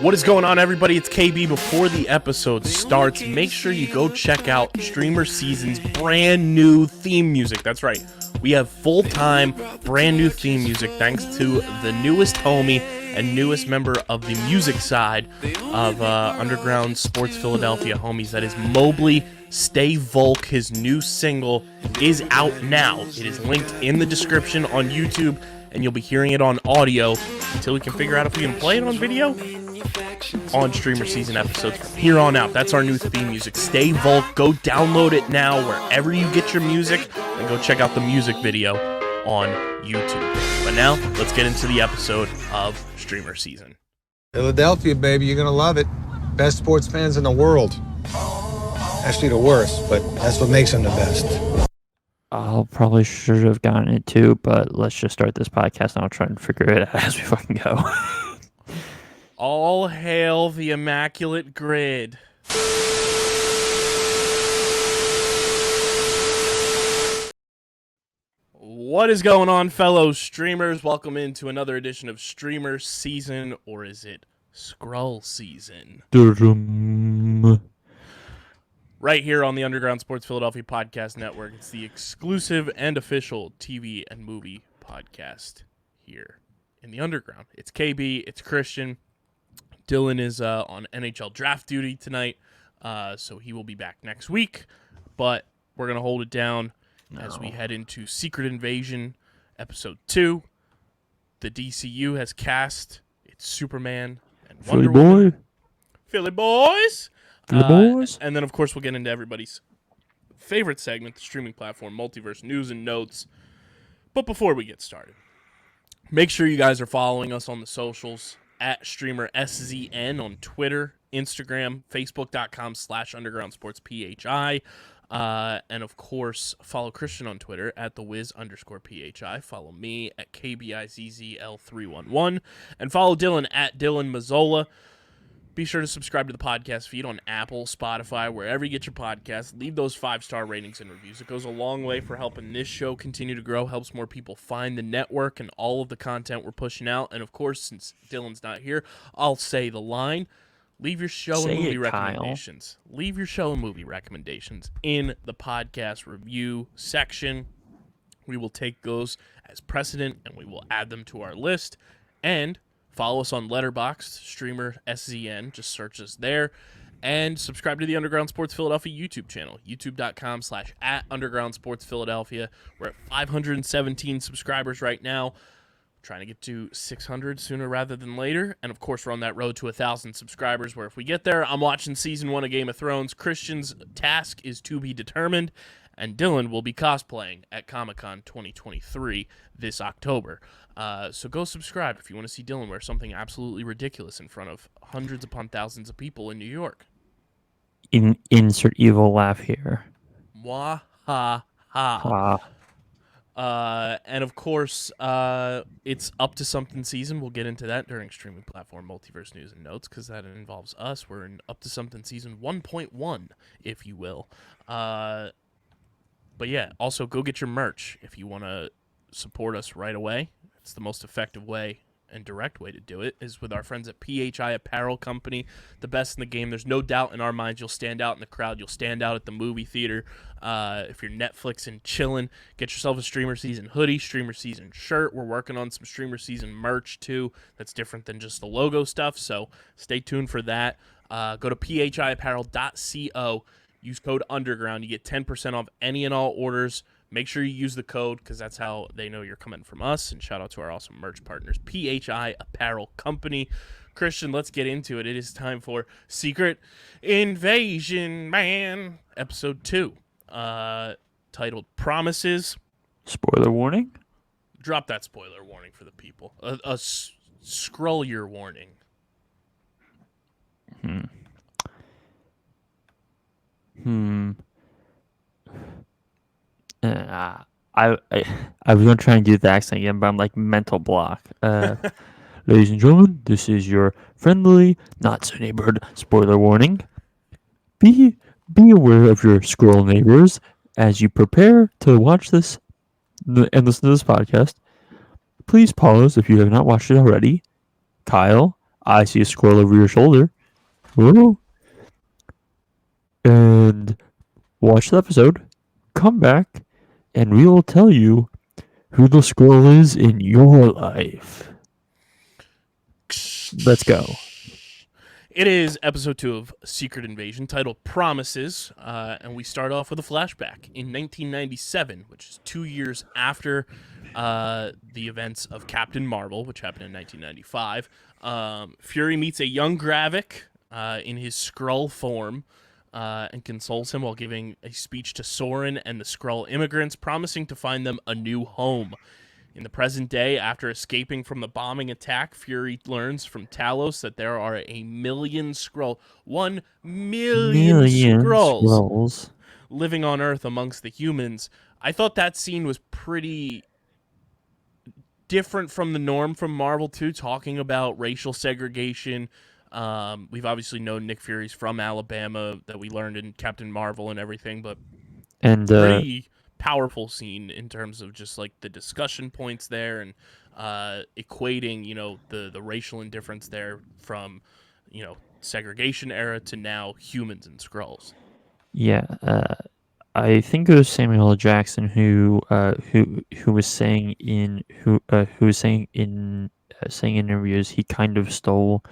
What is going on, everybody? It's KB. Before the episode starts, make sure you go check out StreamerSZN's brand new theme music. That's right. We have full-time, brand new theme music thanks to the newest homie and newest member of the music side of Underground Sports Philadelphia homies. That is Mobley. Stay Volk. His new single is out now. It is linked in the description on YouTube, and you'll be hearing it on audio until we can figure out if we can play it on video on StreamerSZN episodes from here on out. That's our new theme music. Stay Volk. Go download it now wherever you get your music, and go check out the music video on YouTube. But now, let's get into the episode of StreamerSZN. Philadelphia, baby, you're gonna love it. Best sports fans in the world. Actually, the worst, but that's what makes them the best. I'll probably should have gotten it too, but let's just start this podcast and I'll try and figure it out as we fucking go. All hail the Immaculate Grid. What is going on, fellow streamers? Welcome into another edition of StreamerSZN, or is it Skrull Season? Right here on the Underground Sports Philadelphia Podcast Network. It's the exclusive and official TV and movie podcast here in the Underground. It's KB, it's Christian. Dylan is on NHL draft duty tonight, so he will be back next week. But we're going to hold it down as we head into Secret Invasion Episode 2. The DCU has cast its Superman and Wonder Woman. Philly boys! And then, of course, we'll get into everybody's favorite segment, the streaming platform, Multiverse News and Notes. But before we get started, make sure you guys are following us on the socials at StreamerSZN on Twitter, Instagram, Facebook.com/UndergroundSportsPHI. And, of course, follow Christian on Twitter at @thewiz_PHI. Follow me at KBIZZL311. And follow Dylan at Dylan Mazzola. Be sure to subscribe to the podcast feed on Apple, Spotify, wherever you get your podcasts. Leave those 5-star ratings and reviews. It goes a long way for helping this show continue to grow, helps more people find the network and all of the content we're pushing out. And, of course, since Dylan's not here, I'll say the line. Leave your show and movie recommendations. Leave your show and movie recommendations in the podcast review section. We will take those as precedent, and we will add them to our list. And follow us on Letterboxd, StreamerSZN. Just search us there. And subscribe to the Underground Sports Philadelphia YouTube channel, youtube.com/@UndergroundSportsPhiladelphia. We're at 517 subscribers right now. Trying to get to 600 sooner rather than later. And, of course, we're on that road to 1,000 subscribers, where if we get there, I'm watching Season 1 of Game of Thrones. Christian's task is to be determined, and Dylan will be cosplaying at Comic-Con 2023 this October. So go subscribe if you want to see Dylan wear something absolutely ridiculous in front of hundreds upon thousands of people in New York. Insert evil laugh here. Mwah ha ha. And of course, it's Up to Something season. We'll get into that during streaming platform Multiverse News and Notes, because that involves us. We're in Up to Something season 1.1, if you will. But yeah, also go get your merch if you want to support us right away. It's the most effective way and direct way to do it is with our friends at PHI Apparel Company, the best in the game. There's no doubt in our minds you'll stand out in the crowd. You'll stand out at the movie theater. If you're Netflix and chilling, get yourself a StreamerSZN hoodie, StreamerSZN shirt. We're working on some StreamerSZN merch too. That's different than just the logo stuff, so stay tuned for that. Go to phiapparel.co. Use code UNDERGROUND. You get 10% off any and all orders. Make sure you use the code, because that's how they know you're coming from us. And shout out to our awesome merch partners, PHI Apparel Company. Christian, let's get into it. It is time for Secret Invasion, man. Episode 2, titled Promises. Spoiler warning? Drop that spoiler warning for the people. A scroll your warning. I was going to try and do the accent again, but I'm like mental block. Ladies and gentlemen, this is your friendly, not so neighborhood spoiler warning. Be aware of your Skrull neighbors as you prepare to watch this and listen to this podcast. Please pause if you have not watched it already. Kyle, I see a Skrull over your shoulder. Whoa. And watch the episode, come back, and we will tell you who the Skrull is in your life. Let's go. It is episode 2 of Secret Invasion, titled Promises, and we start off with a flashback in 1997, which is 2 years after the events of Captain Marvel, which happened in 1995. Fury meets a young Gravik in his Skrull form and consoles him while giving a speech to Soren and the Skrull immigrants, promising to find them a new home. In the present day, after escaping from the bombing attack, Fury learns from Talos that there are 1 million Skrull, 1 million Skrulls living on Earth amongst the humans. I thought that scene was pretty different from the norm from Marvel 2, talking about racial segregation. We've obviously known Nick Fury's from Alabama, that we learned in Captain Marvel and everything, but pretty powerful scene in terms of just like the discussion points there and equating, the racial indifference there from, segregation era to now humans and Skrulls. Yeah, I think it was Samuel L. Jackson who was saying in saying in interviews he kind of stole,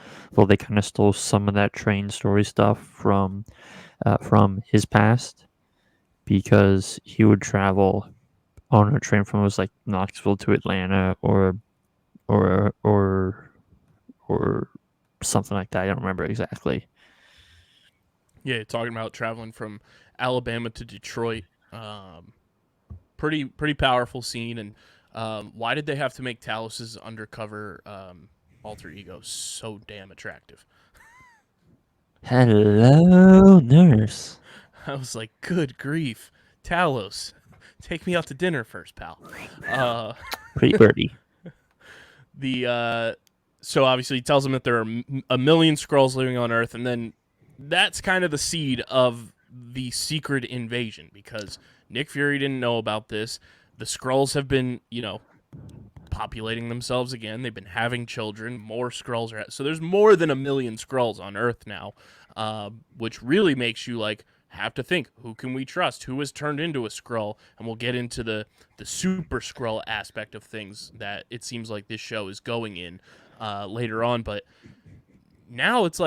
they kind of stole some of that train story stuff from his past, because he would travel on a train from Knoxville to Atlanta or something like that. I don't remember exactly. Yeah, talking about traveling from Alabama to Detroit. Pretty powerful scene. And why did they have to make Talos's undercover alter ego so damn attractive? Hello, nurse. I was like, good grief, Talos, take me out to dinner first, pal. Pretty birdie. So obviously he tells them that there are 1 million Skrulls living on Earth, and then that's kind of the seed of the secret invasion, because Nick Fury didn't know about this. The Skrulls have been, populating themselves again. They've been having children. More Skrulls are so there's more than 1 million Skrulls on Earth now, which really makes you have to think, who can we trust? Who has turned into a Skrull? And we'll get into the Super Skrull aspect of things that it seems like this show is going in later on. But now it's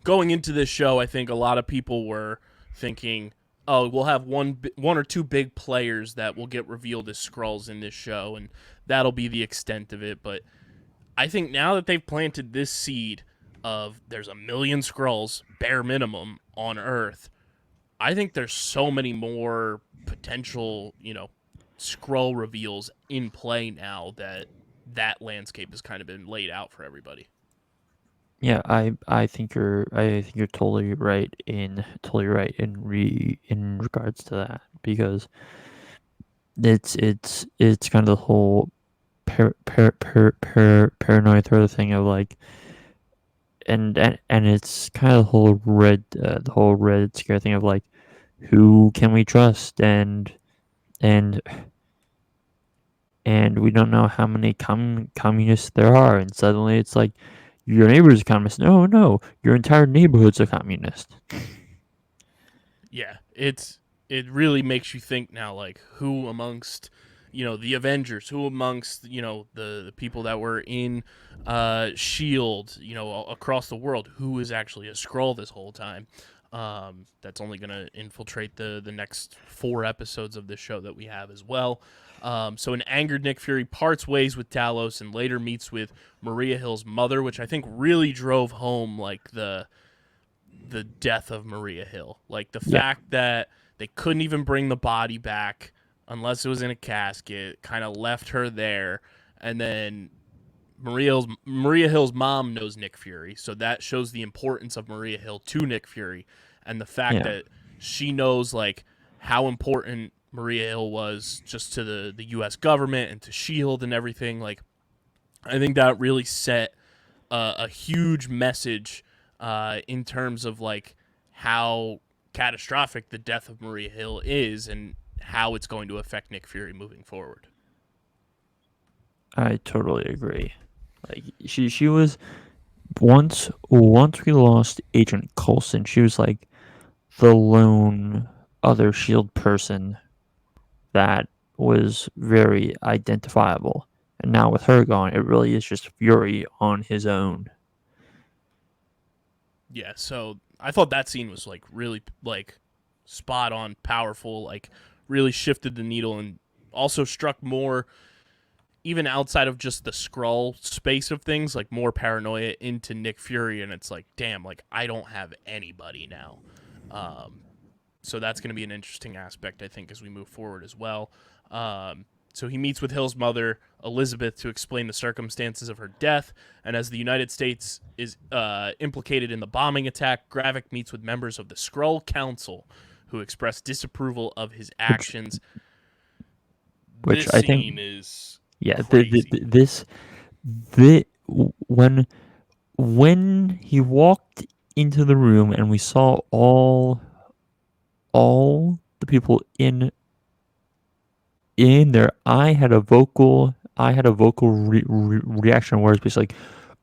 going into this show, I think a lot of people were thinking, oh, we'll have one or two big players that will get revealed as Skrulls in this show, and that'll be the extent of it. But I think now that they've planted this seed of there's 1 million Skrulls, bare minimum, on Earth, I think there's so many more potential, Skrull reveals in play now that landscape has kind of been laid out for everybody. Yeah, I think you're totally right in regards to that, because it's kind of the whole paranoid sort of thing of and it's kind of the whole red scare thing of who can we trust, and we don't know how many communists there are, and suddenly it's your neighbor's a communist. No, your entire neighborhood's a communist. Yeah, it really makes you think now, who amongst, the Avengers, who amongst, the people that were in S.H.I.E.L.D., across the world, who is actually a Skrull this whole time. That's only going to infiltrate the next 4 episodes of this show that we have as well. So an angered Nick Fury parts ways with Talos and later meets with Maria Hill's mother, which I think really drove home the death of Maria Hill. The fact that they couldn't even bring the body back unless it was in a casket, kind of left her there. And then Maria Hill's mom knows Nick Fury, so that shows the importance of Maria Hill to Nick Fury, and the fact that she knows how important Maria Hill was just to the U.S. government and to S.H.I.E.L.D. and everything. I think that really set a huge message in terms of how catastrophic the death of Maria Hill is and how it's going to affect Nick Fury moving forward. I totally agree. Like she was once we lost Agent Coulson, she was like the lone other Shield person that was very identifiable. And now with her gone, it really is just Fury on his own. Yeah, so I thought that scene was like really like spot on, powerful, like really shifted the needle and also struck more even outside of just the Skrull space of things, like more paranoia into Nick Fury, and it's like, damn, like I don't have anybody now. So that's going to be an interesting aspect, I think, as we move forward as well. So he meets with Hill's mother, Elizabeth, to explain the circumstances of her death. And as the United States is implicated in the bombing attack, Gravik meets with members of the Skrull Council, who express disapproval of his actions. Which This I scene think, is yeah, crazy. when he walked into the room and we saw all the people in there, I had a vocal reaction where it's just like,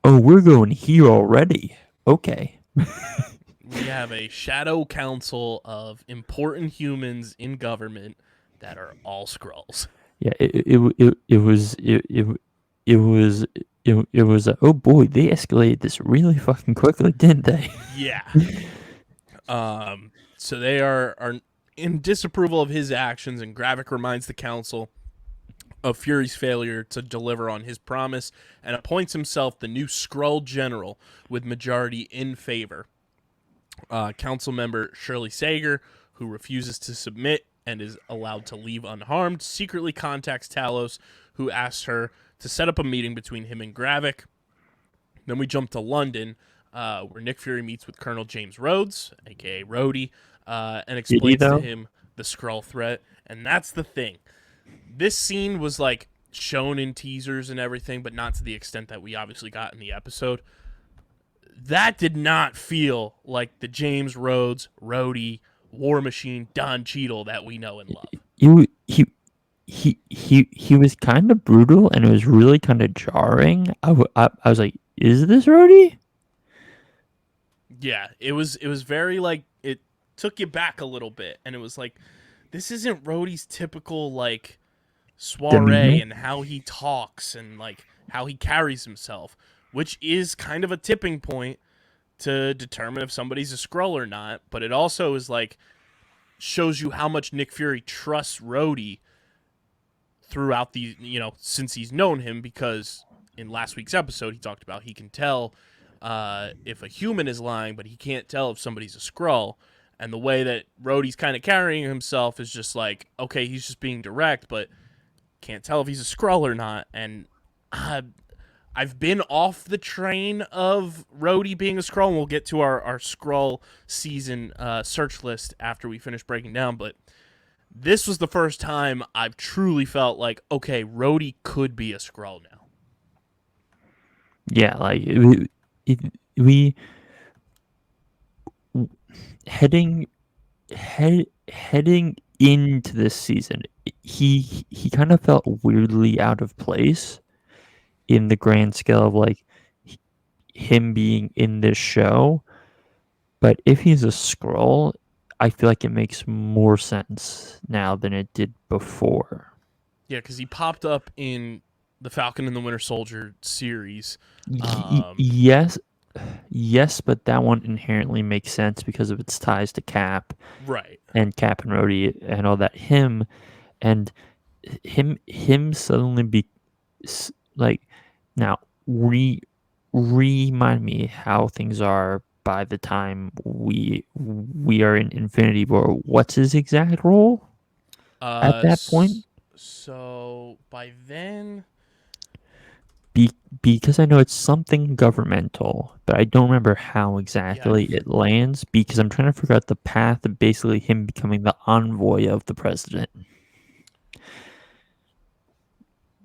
oh, we're going here already. Okay. We have a shadow council of important humans in government that are all Skrulls. Yeah, it was oh boy, they escalated this really fucking quickly, didn't they? Yeah. So they are in disapproval of his actions, and Gravik reminds the council of Fury's failure to deliver on his promise and appoints himself the new Skrull general with majority in favor. Council member Shirley Sager, who refuses to submit and is allowed to leave unharmed, secretly contacts Talos, who asks her to set up a meeting between him and Gravik. Then we jump to London, where Nick Fury meets with Colonel James Rhodes, aka Rhodey, and Did he explains to though? him the Skrull threat. And that's the thing. This scene was like shown in teasers and everything, but not to the extent that we obviously got in the episode. That did not feel like the James Rhodes, Rhodey, War Machine, Don Cheadle that we know and love. He was kind of brutal, and it was really kind of jarring. I was like, is this Rhodey? Yeah, it was very like it took you back a little bit, and it was like this isn't Rhodey's typical like soiree Demeanor? and how he talks and like how he carries himself, which is kind of a tipping point to determine if somebody's a Skrull or not. But it also is like shows you how much Nick Fury trusts Rhodey throughout the since he's known him, because in last week's episode he talked about he can tell if a human is lying, but he can't tell if somebody's a Skrull. And the way that Rhodey's kind of carrying himself is just like, okay, he's just being direct, but can't tell if he's a Skrull or not. And I've been off the train of Rhodey being a Skrull, and we'll get to our Skrull season search list after we finish breaking down. But this was the first time I've truly felt like, okay, Rhodey could be a Skrull now. Yeah, like we heading into this season, he kind of felt weirdly out of place in the grand scale of like him being in this show. But if he's a Skrull, I feel like it makes more sense now than it did before. Yeah, because he popped up in the Falcon and the Winter Soldier series. Yes, but that one inherently makes sense because of its ties to Cap Right. and Cap and Rhodey and all that. Him suddenly be like, now remind me how things are by the time we are in Infinity War. What's his exact role at that point? So by then, Because I know it's something governmental, but I don't remember how exactly it lands, because I'm trying to figure out the path of basically him becoming the envoy of the president.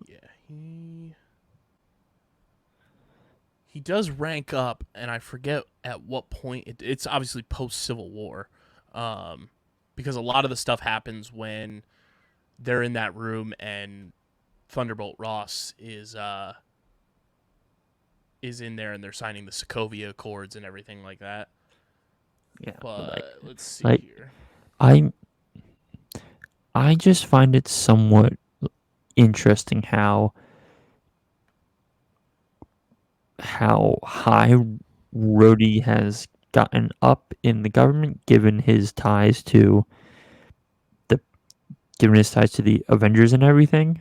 yeah, he does rank up, and I forget at what point. It's obviously post Civil War, because a lot of the stuff happens when they're in that room and Thunderbolt Ross is is in there, and they're signing the Sokovia Accords and everything like that. Yeah, But let's see like here. I I just find it somewhat interesting how high Rhodey has gotten up in the government, given his ties to the Avengers and everything.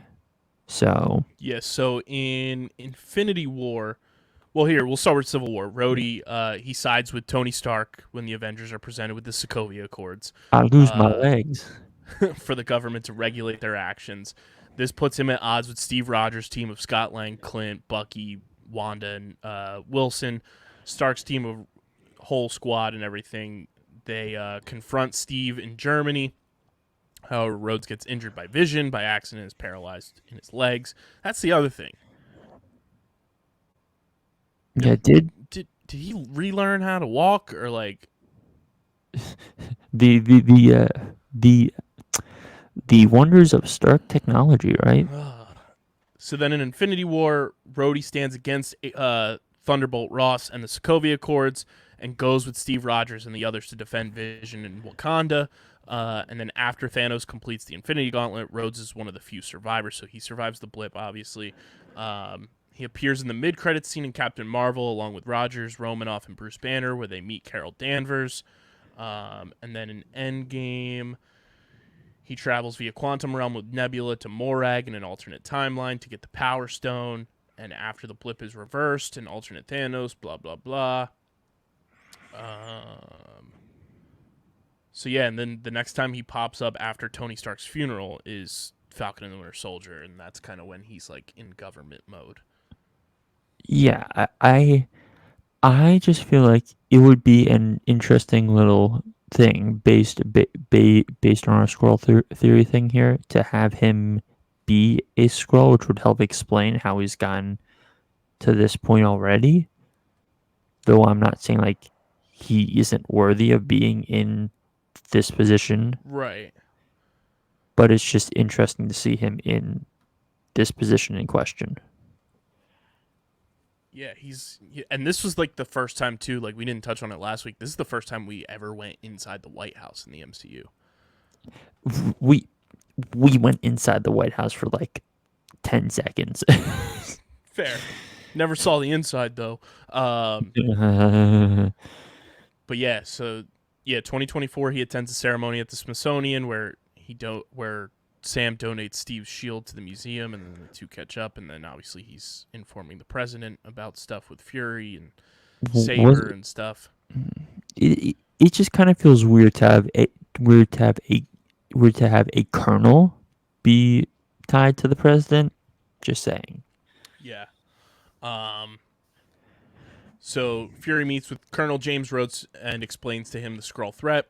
So Yes, so in Infinity War, well, here we'll start with Civil War. Rhodey, he sides with Tony Stark when the Avengers are presented with the Sokovia Accords, I lose my uh, legs. for the government to regulate their actions. This puts him at odds with Steve Rogers' team of Scott Lang, Clint, Bucky, Wanda, and Wilson. Stark's team of whole squad and everything. They confront Steve in Germany. However, Rhodes gets injured by Vision by accident, is paralyzed in his legs. That's the other thing. Yeah, Did he relearn how to walk, or like the the the uh, the the wonders of Stark technology, right? So then in Infinity War, Rhodey stands against Thunderbolt Ross and the Sokovia Accords and goes with Steve Rogers and the others to defend Vision in Wakanda. And then after Thanos completes the Infinity Gauntlet, Rhodes is one of the few survivors, so he survives the blip, obviously. He appears in the mid-credits scene in Captain Marvel along with Rogers, Romanoff, and Bruce Banner, where they meet Carol Danvers. And then in Endgame, he travels via Quantum Realm with Nebula to Morag in an alternate timeline to get the Power Stone. And after the blip is reversed, an alternate Thanos, blah, blah, blah. So yeah, and then the next time he pops up after Tony Stark's funeral is Falcon and the Winter Soldier, and that's kind of when he's like in government mode. Yeah, I just feel like it would be an interesting little thing based on our scroll theory thing here to have him be a scroll, which would help explain how he's gotten to this point already. Though I'm not saying like he isn't worthy of being in this position, Right. but it's just interesting to see him in this position in question. Yeah, and this was like the first time too. Like we didn't touch on it last week. This is the first time we ever went inside the White House in the MCU. We went inside the White House for like 10 seconds. Fair. Never saw the inside though. But yeah, so yeah, 2024 he attends a ceremony at the Smithsonian where where Sam donates Steve's shield to the museum, and then the two catch up, and then obviously he's informing the president about stuff with Fury and Was Saber and stuff. it just kind of feels weird to have a colonel be tied to the president. Just saying. Yeah. So Fury meets with Colonel James Rhodes and explains to him the Skrull threat.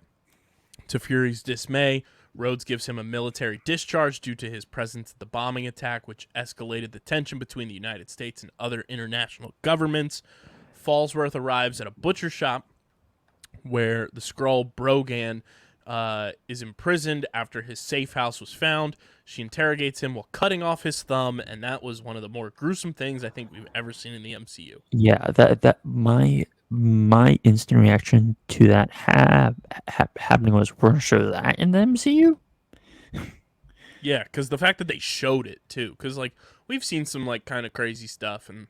To Fury's dismay, Rhodes gives him a military discharge due to his presence at the bombing attack, which escalated the tension between the United States and other international governments. Falsworth arrives at a butcher shop where the Skrull Brogan is imprisoned after his safe house was found. She interrogates him while cutting off his thumb, and that was one of the more gruesome things I think we've ever seen in the MCU. Yeah, that my instant reaction to that happening was, we're gonna show that in the MCU. Yeah, because the fact that they showed it too, because like we've seen some like kind of crazy stuff, and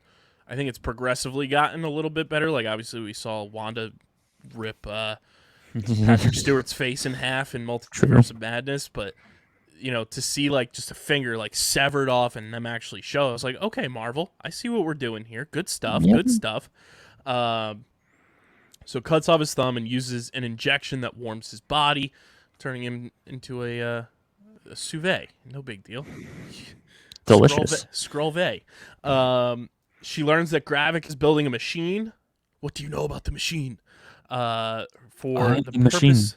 I think it's progressively gotten a little bit better. Like obviously we saw Wanda rip Patrick Stewart's face in half in Multiverse of Madness, but you know, to see like just a finger like severed off and them actually show, I was like, okay, Marvel, I see what we're doing here. Good stuff. Yep. Good stuff. So cuts off his thumb and uses an injection that warms his body, turning him into a sous vide. No big deal. Delicious. Skrull vey. She learns that Gravik is building a machine. What do you know about the machine? For the purpose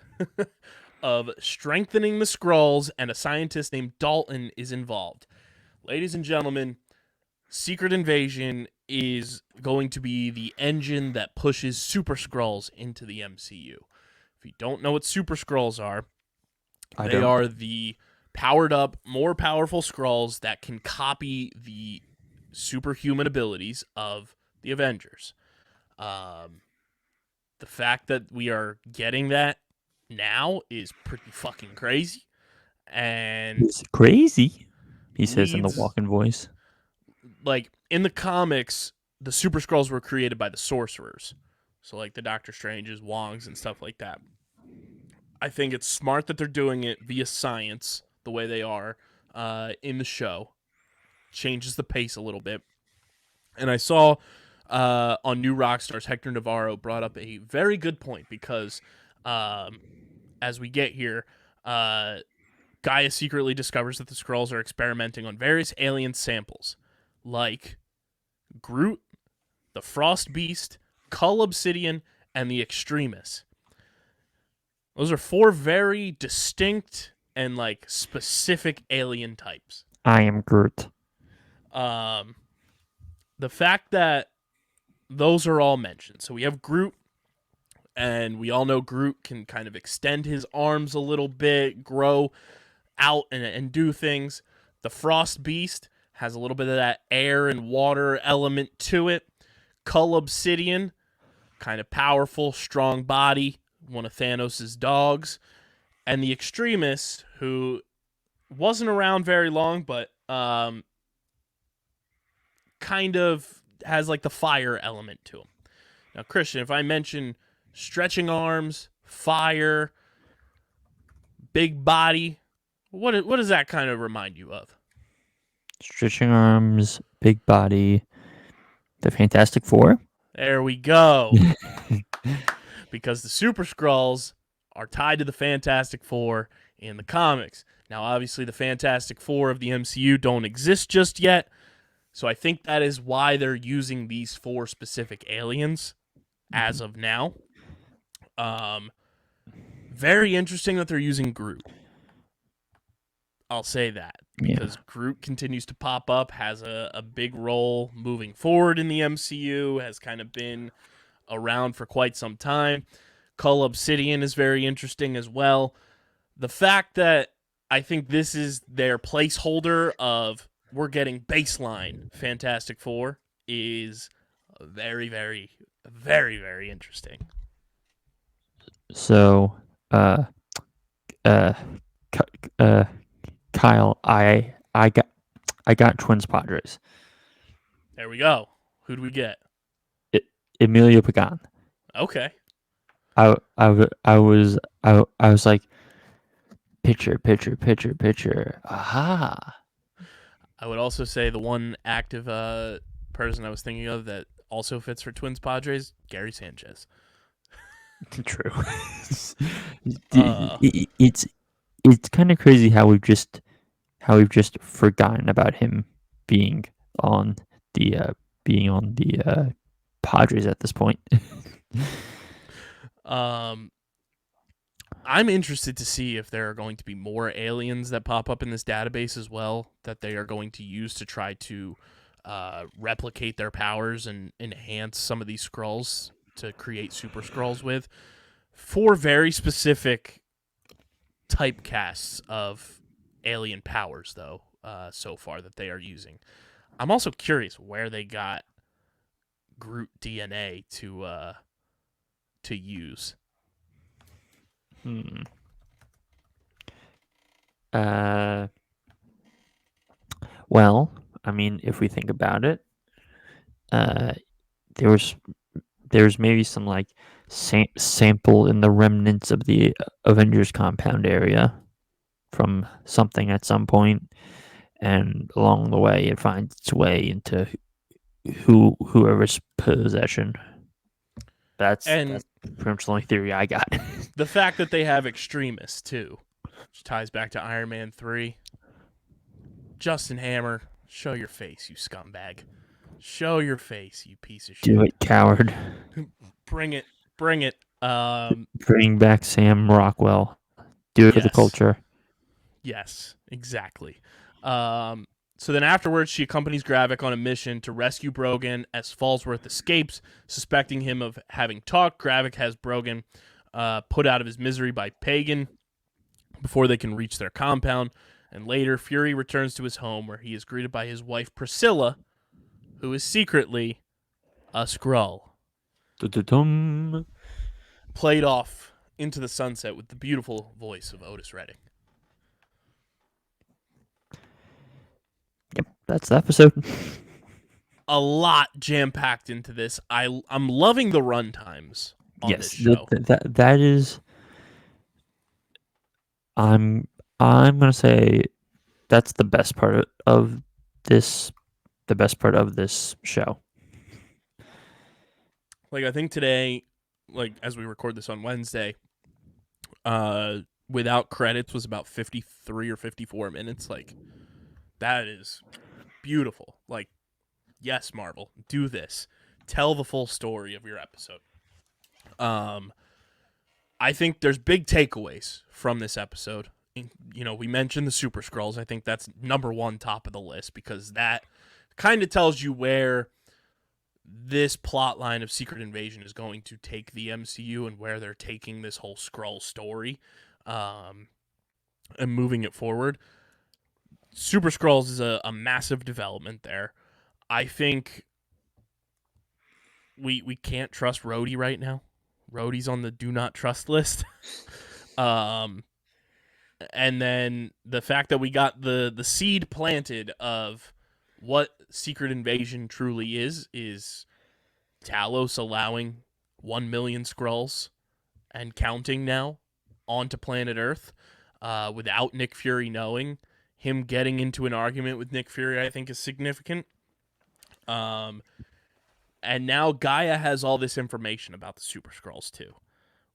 of strengthening the Skrulls, and a scientist named Dalton is involved. Ladies and gentlemen, Secret Invasion is going to be the engine that pushes Super Skrulls into the MCU. If you don't know what Super Skrulls are, they are the powered up, more powerful Skrulls that can copy the superhuman abilities of the Avengers. The fact that we are getting that now is pretty fucking crazy, and It's crazy, he says in the leads walking voice. like in the comics, the Super Skrulls were created by the sorcerers, so like the Doctor Stranges, Wongs, and stuff like that. I think it's smart that they're doing it via science the way they are in the show. Changes the pace a little bit. And I saw on New Rockstars, Hector Navarro brought up a very good point because as we get here, Gaia secretly discovers that the Skrulls are experimenting on various alien samples like Groot, the Frost Beast, Cull Obsidian, and the Extremis. Those are 4 very distinct and like specific alien types. I am Groot. The fact that those are all mentioned. So we have Groot, and we all know Groot can kind of extend his arms a little bit, grow out and do things. The Frost Beast has a little bit of that air and water element to it. Cull Obsidian, kind of powerful, strong body, one of Thanos' dogs. And the Extremis, who wasn't around very long, but kind of has like the fire element to him. Now, Christian, if I mention stretching arms, fire, big body, what does that kind of remind you of? Stretching arms, big body, the Fantastic Four. There we go. Because the Super Skrulls are tied to the Fantastic Four in the comics. Now, obviously, the Fantastic Four of the MCU don't exist just yet, so I think that is why they're using these 4 specific aliens as of now. Very interesting that they're using Groot. I'll say that because Groot continues to pop up, has a big role moving forward in the MCU, has kind of been around for quite some time. Cull Obsidian is very interesting as well. The fact that I think this is their placeholder of we're getting baseline Fantastic Four is very, very, very, very interesting. So, Kyle, I got Twins Padres. There we go. Who do we get? Emilio Pagan. Okay. I was like, pitcher. Aha. I would also say the one active person I was thinking of that also fits for Twins Padres, Gary Sanchez. True. It's kind of crazy how we've just forgotten about him being on the Padres at this point. I'm interested to see if there are going to be more aliens that pop up in this database as well that they are going to use to try to replicate their powers and enhance some of these Skrulls to create Super Skrulls with. 4 very specific typecasts of alien powers, though, so far that they are using. I'm also curious where they got Groot DNA to use. Well, I mean, if we think about it, there's maybe some like sample in the remnants of the Avengers compound area from something at some point, and along the way it finds its way into whoever's possession. That's pretty much the only theory I got. The fact that they have Extremis too, which ties back to Iron Man 3. Justin Hammer, show your face, you scumbag. Show your face, you piece of shit. Do it, coward. Bring it. Bring back Sam Rockwell. Do it for the culture. Yes, exactly. So then afterwards, she accompanies Gravik on a mission to rescue Brogan as Fallsworth escapes. Suspecting him of having talked, Gravik has Brogan put out of his misery by Pagan before they can reach their compound. And later, Fury returns to his home where he is greeted by his wife Priscilla, who is secretly a Skrull Dum. played off into the sunset with the beautiful voice of Otis Redding. Yep, that's the episode. A lot jam-packed into this. I'm loving the run times on this show. That is. I'm gonna say that's the best part of this. The best part of this show. Like, I think today, like, as we record this on Wednesday, without credits was about 53 or 54 minutes. Like, that is beautiful. Like, yes, Marvel, do this. Tell the full story of your episode. I think there's big takeaways from this episode. You know, we mentioned the Super Skrulls. I think that's number one top of the list because that kind of tells you where this plot line of Secret Invasion is going to take the MCU and where they're taking this whole Skrull story and moving it forward. Super Skrulls is a massive development there. I think we can't trust Rhodey right now. Rhodey's on the do not trust list. And then the fact that we got the seed planted of what Secret Invasion truly is Talos allowing 1 million Skrulls and counting now onto planet Earth without Nick Fury knowing. Him getting into an argument with Nick Fury, I think, is significant. And now Gaia has all this information about the Super Skrulls, too,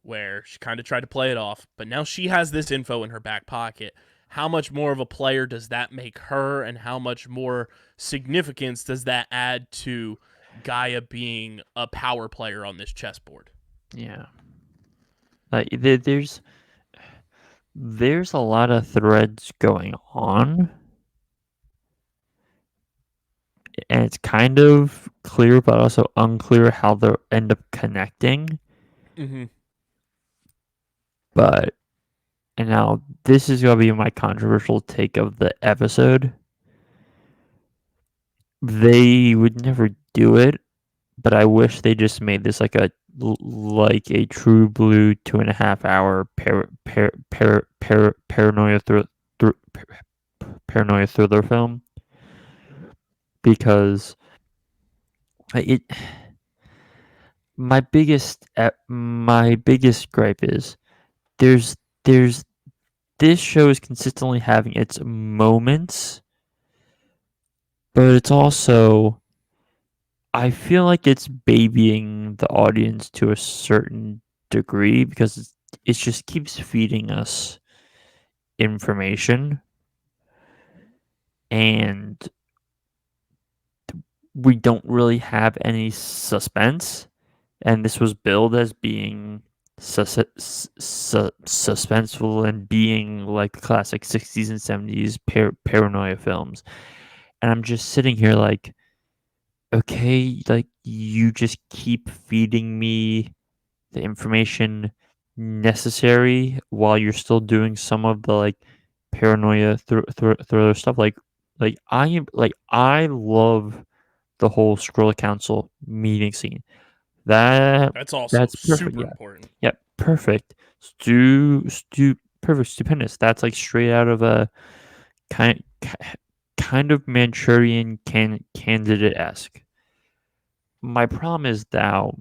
where she kind of tried to play it off, but now she has this info in her back pocket. How much more of a player does that make her, and how much more significance does that add to Gaia being a power player on this chessboard? Yeah. There's a lot of threads going on, and it's kind of clear but also unclear how they'll end up connecting. Mm-hmm. But, and now this is going to be my controversial take of the episode. They would never do it, but I wish they just made this like a true blue 2.5 hour paranoia thriller film, because my biggest gripe is there's this show is consistently having its moments, but it's also, I feel like it's babying the audience to a certain degree because it just keeps feeding us information, and we don't really have any suspense. And this was billed as being suspenseful and being like classic 60s and 70s paranoia films. And I'm just sitting here like, okay, like you just keep feeding me the information necessary while you're still doing some of the like paranoia thriller stuff. Like I love the whole Skrull Council meeting scene. That's also That's perfect. super Yeah. important. Yeah, perfect. Perfect, stupendous. That's like straight out of a kind of Manchurian candidate-esque. My problem is now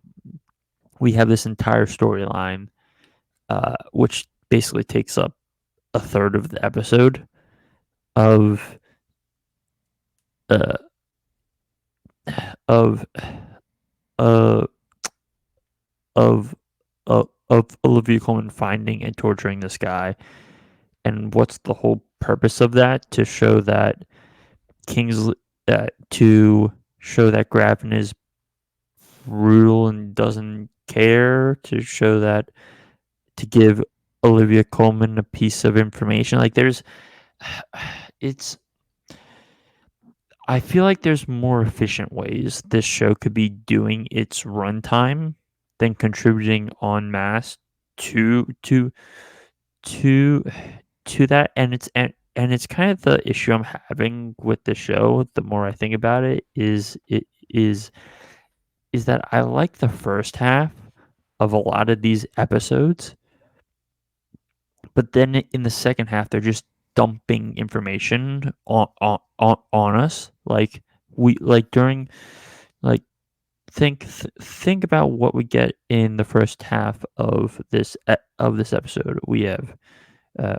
we have this entire storyline, which basically takes up a third of the episode of Olivia Colman finding and torturing this guy. And what's the whole purpose of that? To show that to show that Gravin is brutal and doesn't care, to show that, to give Olivia Colman a piece of information. Like I feel like there's more efficient ways this show could be doing its runtime than contributing en masse to that. And it's kind of the issue I'm having with the show. The more I think about it, is is that I like the first half of a lot of these episodes, but then in the second half they're just dumping information on us. Like we like during like think about what we get in the first half of this episode. We have uh,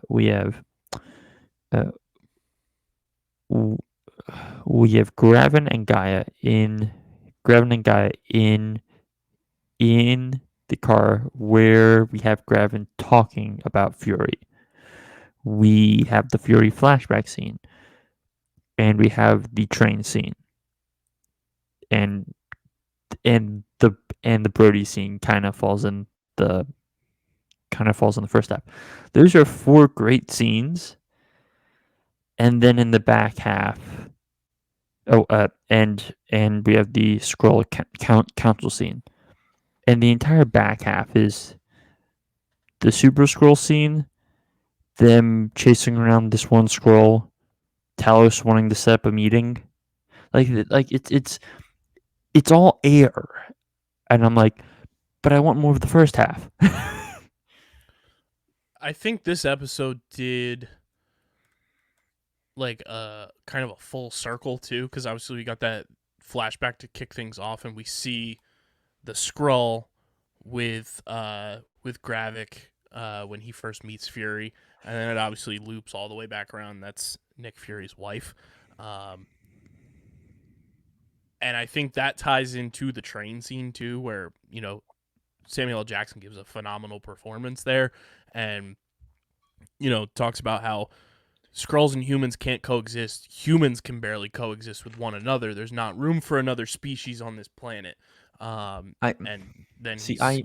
w- we have Gravin and Gaia in the car where we have Gravin talking about Fury. We have the Fury flashback scene, and we have the train scene, and and the and the Brody scene the kind of falls in the first half. Those are four great scenes, and then in the back half, and we have the scroll council scene, and the entire back half is the Super Skrull scene, them chasing around this one scroll, Talos wanting to set up a meeting, like it's all air, and I'm like, but I want more of the first half. I think this episode did like kind of a full circle too, because obviously we got that flashback to kick things off, and we see the Skrull with Gravik when he first meets Fury, and then it obviously loops all the way back around. That's Nick Fury's wife, and I think that ties into the train scene too, where Samuel L. Jackson gives a phenomenal performance there, and talks about how Skrulls and humans can't coexist. Humans can barely coexist with one another. There's not room for another species on this planet. I And then see. he's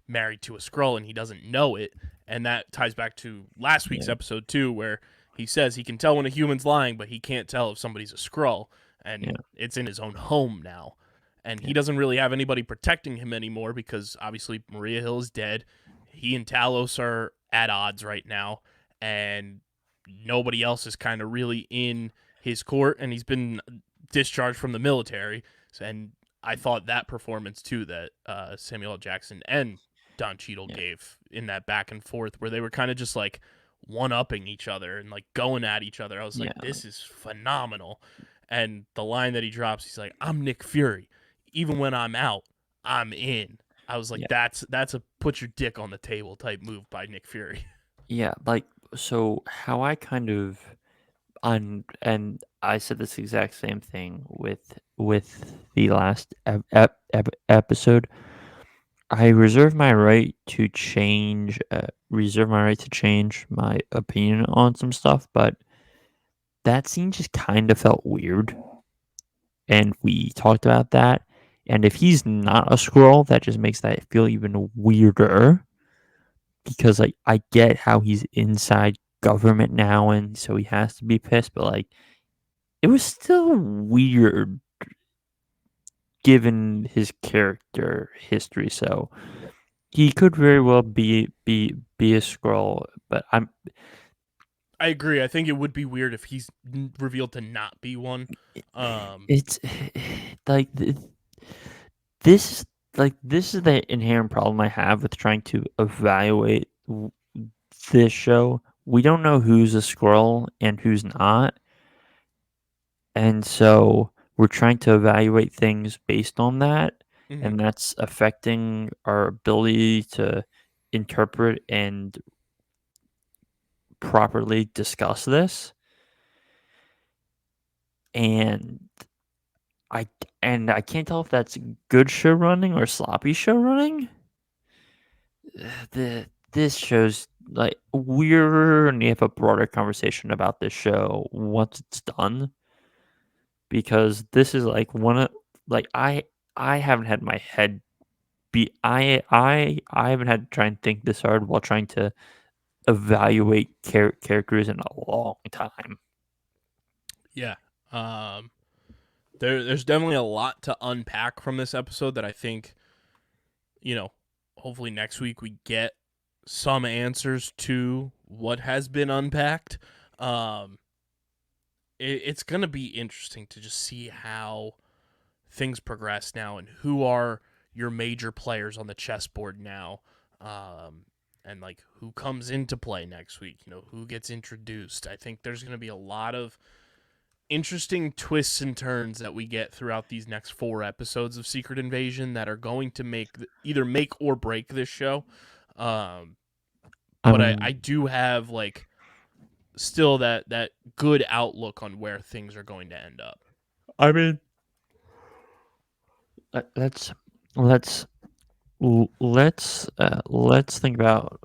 married to a Skrull and he doesn't know it. And that ties back to last week's episode too, where he says he can tell when a human's lying, but he can't tell if somebody's a Skrull. And it's in his own home now. And he doesn't really have anybody protecting him anymore because obviously Maria Hill is dead. He and Talos are at odds right now. And nobody else is kind of really in his court, and he's been discharged from the military. And I thought that performance too that Samuel L. Jackson and Don Cheadle gave in that back and forth, where they were kind of just like one-upping each other and like going at each other. I was like, this is phenomenal. And the line that he drops, he's like, "I'm Nick Fury. Even when I'm out, I'm in." I was like, that's a put your dick on the table type move by Nick Fury. Yeah, like so how I kind of and I said this exact same thing with the last episode. I reserve my right to change my opinion on some stuff, but that scene just kind of felt weird, and we talked about that. And if he's not a scroll, that just makes that feel even weirder. Because like I get how he's inside government now, and so he has to be pissed, but like it was still weird given his character history. So he could very well be a scroll, but I agree. I think it would be weird if he's revealed to not be one. it's like this this is the inherent problem I have with trying to evaluate this show. We don't know who's a squirrel and who's not, and so we're trying to evaluate things based on that, and that's affecting our ability to interpret and properly discuss this. And I I can't tell if that's good show running or sloppy show running. This show's like we're gonna have a broader conversation about this show once it's done, because this is like one of like I haven't had my head be I haven't had to try and think this hard while trying to evaluate characters in a long time. Yeah. There's definitely a lot to unpack from this episode that I think, hopefully next week we get some answers to what has been unpacked. It's going to be interesting to just see how things progress now and who are your major players on the chessboard now, and like who comes into play next week, who gets introduced. I think there's going to be a lot of interesting twists and turns that we get throughout these next 4 episodes of Secret Invasion that are going to either make or break this show. But I do have like still that good outlook on where things are going to end up. I mean, let's think about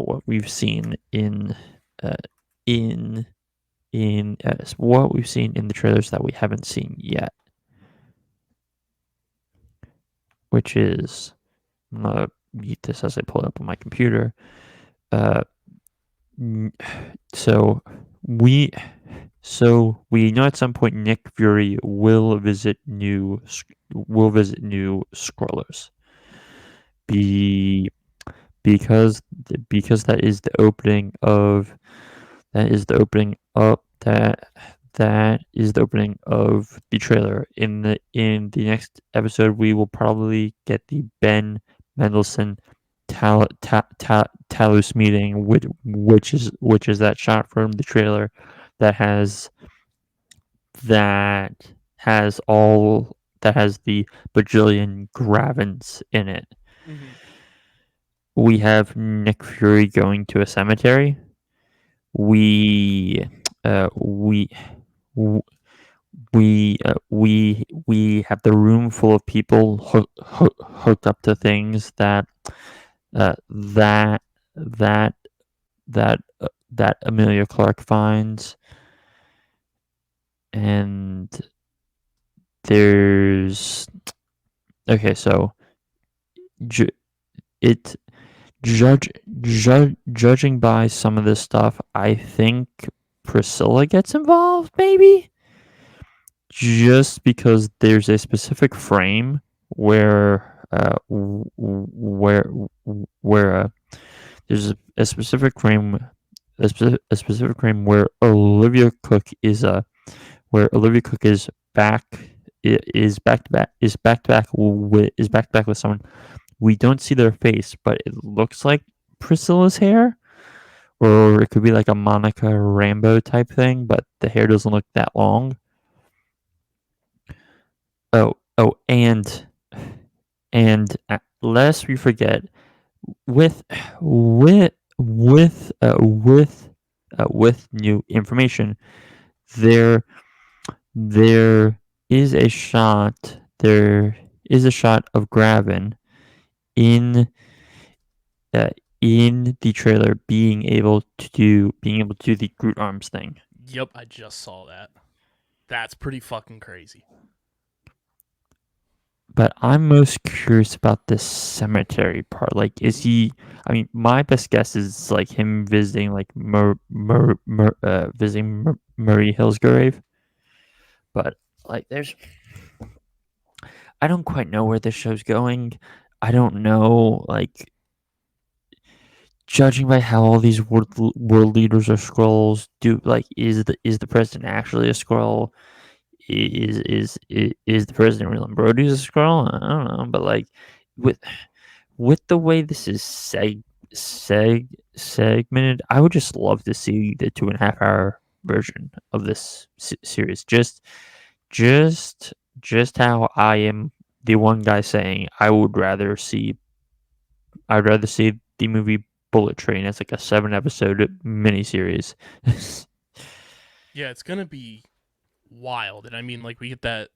what we've seen in what we've seen in the trailers that we haven't seen yet, which is, I'm gonna mute this as I pull it up on my computer. So we know at some point Nick Fury will visit new Skrullers. Because that is the opening of the trailer. In the next episode, we will probably get the Ben Mendelsohn Talus meeting, which is that shot from the trailer that has the bajillion Gravins in it. Mm-hmm. We have Nick Fury going to a cemetery. We have the room full of people hooked up to things that Amelia Clark finds, and there's so judging by some of this stuff, I think Priscilla gets involved, maybe, just because there's a specific frame where there's a specific frame where Olivia Cook is back to back with someone. We don't see their face, but it looks like Priscilla's hair, or it could be like a Monica Rambeau type thing, but the hair doesn't look that long. And lest we forget, with new information, there is a shot of Gravin in the trailer being able to do the Groot arms thing. Yep, I just saw that. That's pretty fucking crazy. But I'm most curious about this cemetery part. Like, is he? I mean, my best guess is like him visiting like visiting Marie Hill's grave. But like, I don't quite know where this show's going. I don't know, like, judging by how all these world leaders are Skrulls, is the president actually a Skrull? Is the president real and Rhodey's a Skrull? I don't know, but like with the way this is segmented, I would just love to see the 2.5 hour version of this series. Just how I am the one guy saying I'd rather see the movie Bullet Train as like a 7-episode miniseries. Yeah, it's gonna be wild. And I mean, like, we get that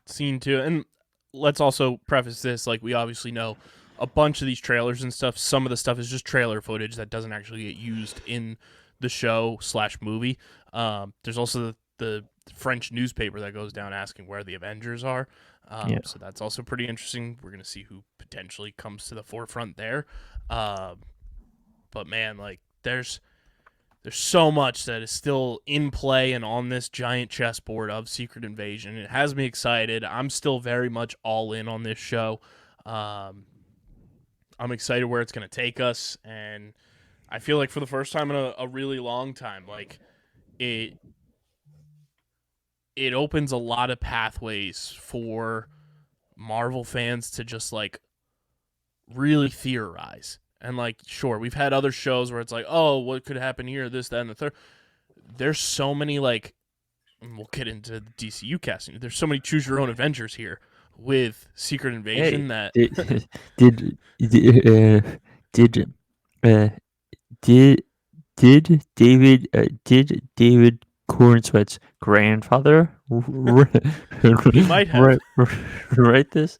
scene too. And let's also preface this, like, we obviously know a bunch of these trailers and stuff, some of the stuff is just trailer footage that doesn't actually get used in the show / movie. There's also the French newspaper that goes down asking where the Avengers are. So that's also pretty interesting. We're going to see who potentially comes to the forefront there. But man, like, there's so much that is still in play and on this giant chessboard of Secret Invasion. It has me excited. I'm still very much all in on this show. I'm excited where it's going to take us, and I feel like for the first time in a really long time, like, it opens a lot of pathways for Marvel fans to just like really theorize. And like, sure, we've had other shows where it's like, oh, what could happen here, this, that, and the third. There's so many like, and we'll get into the DCU casting. There's so many choose your own adventures here with Secret Invasion that did did did uh, did did David Cornsweat's grandfather he might have write this?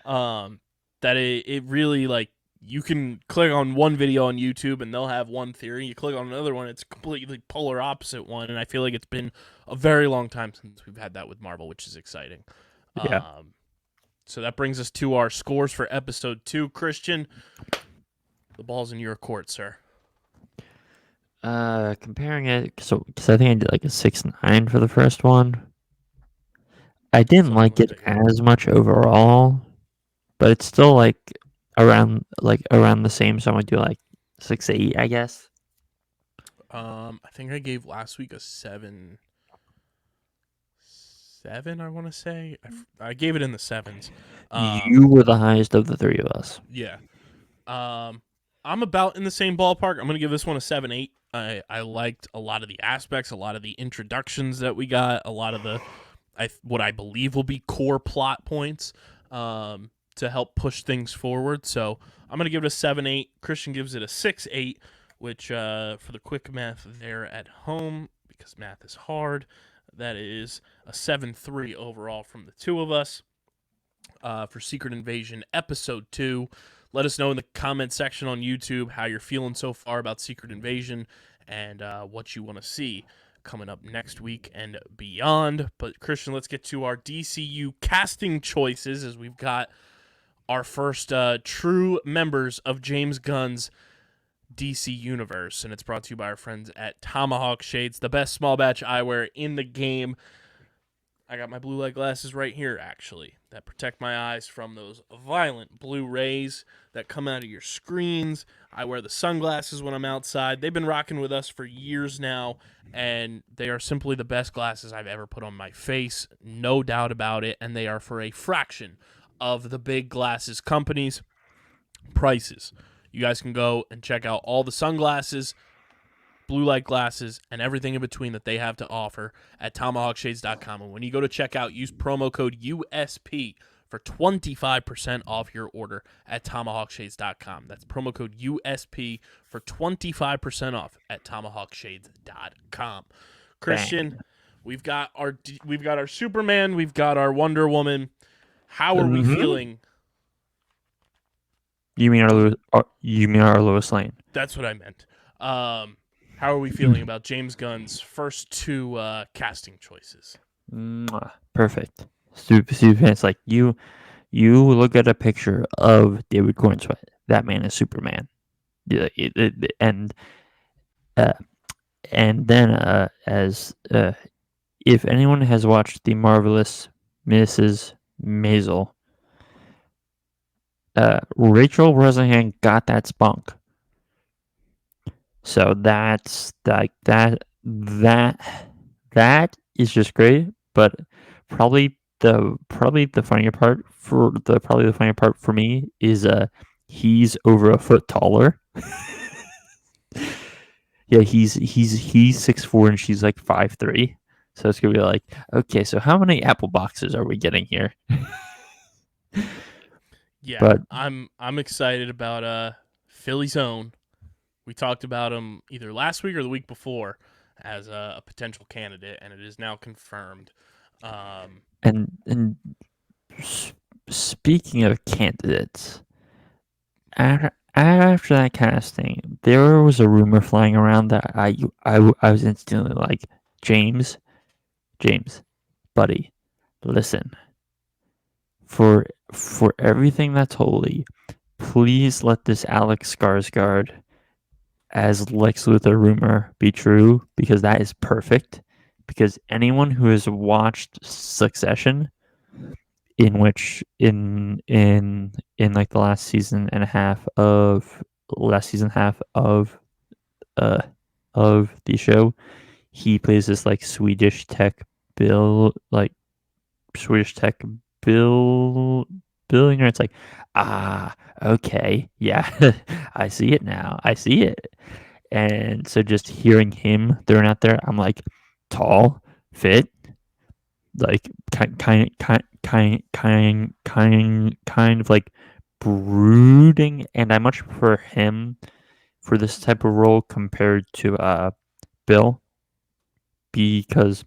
That it really like you can click on one video on YouTube and they'll have one theory. You click on another one, it's completely polar opposite one. And I feel like it's been a very long time since we've had that with Marvel, which is exciting. Yeah. So that brings us to our scores for episode 2. Christian, the ball's in your court, sir. Comparing it, because I think I did like a 6.9 for the first one. I didn't like it as much overall, but it's still like around the same. So I'm gonna do like 6.8, I guess. I think I gave last week a 7. I want to say I gave it in the 7s. You were the highest of the three of us. Yeah. I'm about in the same ballpark. I'm gonna give this one a 7.8. I liked a lot of the aspects, a lot of the introductions that we got, a lot of the what I believe will be core plot points to help push things forward. So I'm gonna give it a 7.8. Christian gives it a 6.8, which for the quick math there at home, because math is hard, that is a 7.3 overall from the two of us for Secret Invasion episode 2. Let us know in the comment section on YouTube how you're feeling so far about Secret Invasion and what you want to see coming up next week and beyond. But Christian, let's get to our DCU casting choices, as we've got our first true members of James Gunn's DC Universe, and it's brought to you by our friends at Tomahawk Shades, the best small batch eyewear in the game. I got my blue light glasses right here, actually, that protect my eyes from those violent blue rays that come out of your screens. I wear the sunglasses when I'm outside. They've been rocking with us for years now, and they are simply the best glasses I've ever put on my face, no doubt about it, and they are for a fraction of the big glasses companies' prices. You guys can go and check out all the sunglasses, blue light glasses, and everything in between that they have to offer at TomahawkShades.com. And when you go to checkout, use promo code USP for 25% off your order at TomahawkShades.com. That's promo code USP for 25% off at TomahawkShades.com. Christian, we've got our Superman, we've got our Wonder Woman. How are we feeling? You mean our Lois Lane? That's what I meant. How are we feeling about James Gunn's first 2 casting choices? Perfect. Super. It's like you look at a picture of David Cornsweet. That man is Superman. Yeah, and then as if anyone has watched the marvelous Mrs. Maisel, Rachel Brosnahan got that spunk. So that's like that is just great. But probably the funnier part for me is he's over a foot taller. Yeah, he's 6'4" and she's like 5'3". So it's gonna be like, okay, so how many apple boxes are we getting here? Yeah, but I'm excited about Philly's own. We talked about him either last week or the week before as a potential candidate, and it is now confirmed. And speaking of candidates, after that casting, there was a rumor flying around that I was instantly like, James, buddy, listen. For everything that's holy, please let this Alex Skarsgård as Lex Luthor rumor be true, because that is perfect. Because anyone who has watched Succession, in which in like the last season half of the show, he plays this like Swedish tech Swedish tech billionaire. It's like, okay, yeah, I see it now. I see it. And so just hearing him thrown out there, I'm like, tall, fit, like kind of like brooding, and I much prefer him for this type of role compared to Bill, because,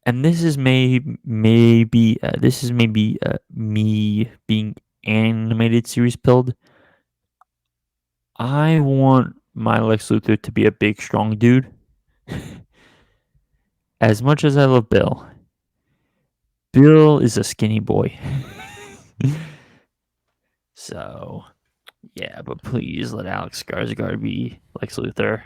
and this is maybe me being animated series pilled. I want my Lex Luthor to be a big, strong dude. As much as I love Bill, Bill is a skinny boy. So, yeah, but please let Alex Skarsgård be Lex Luthor.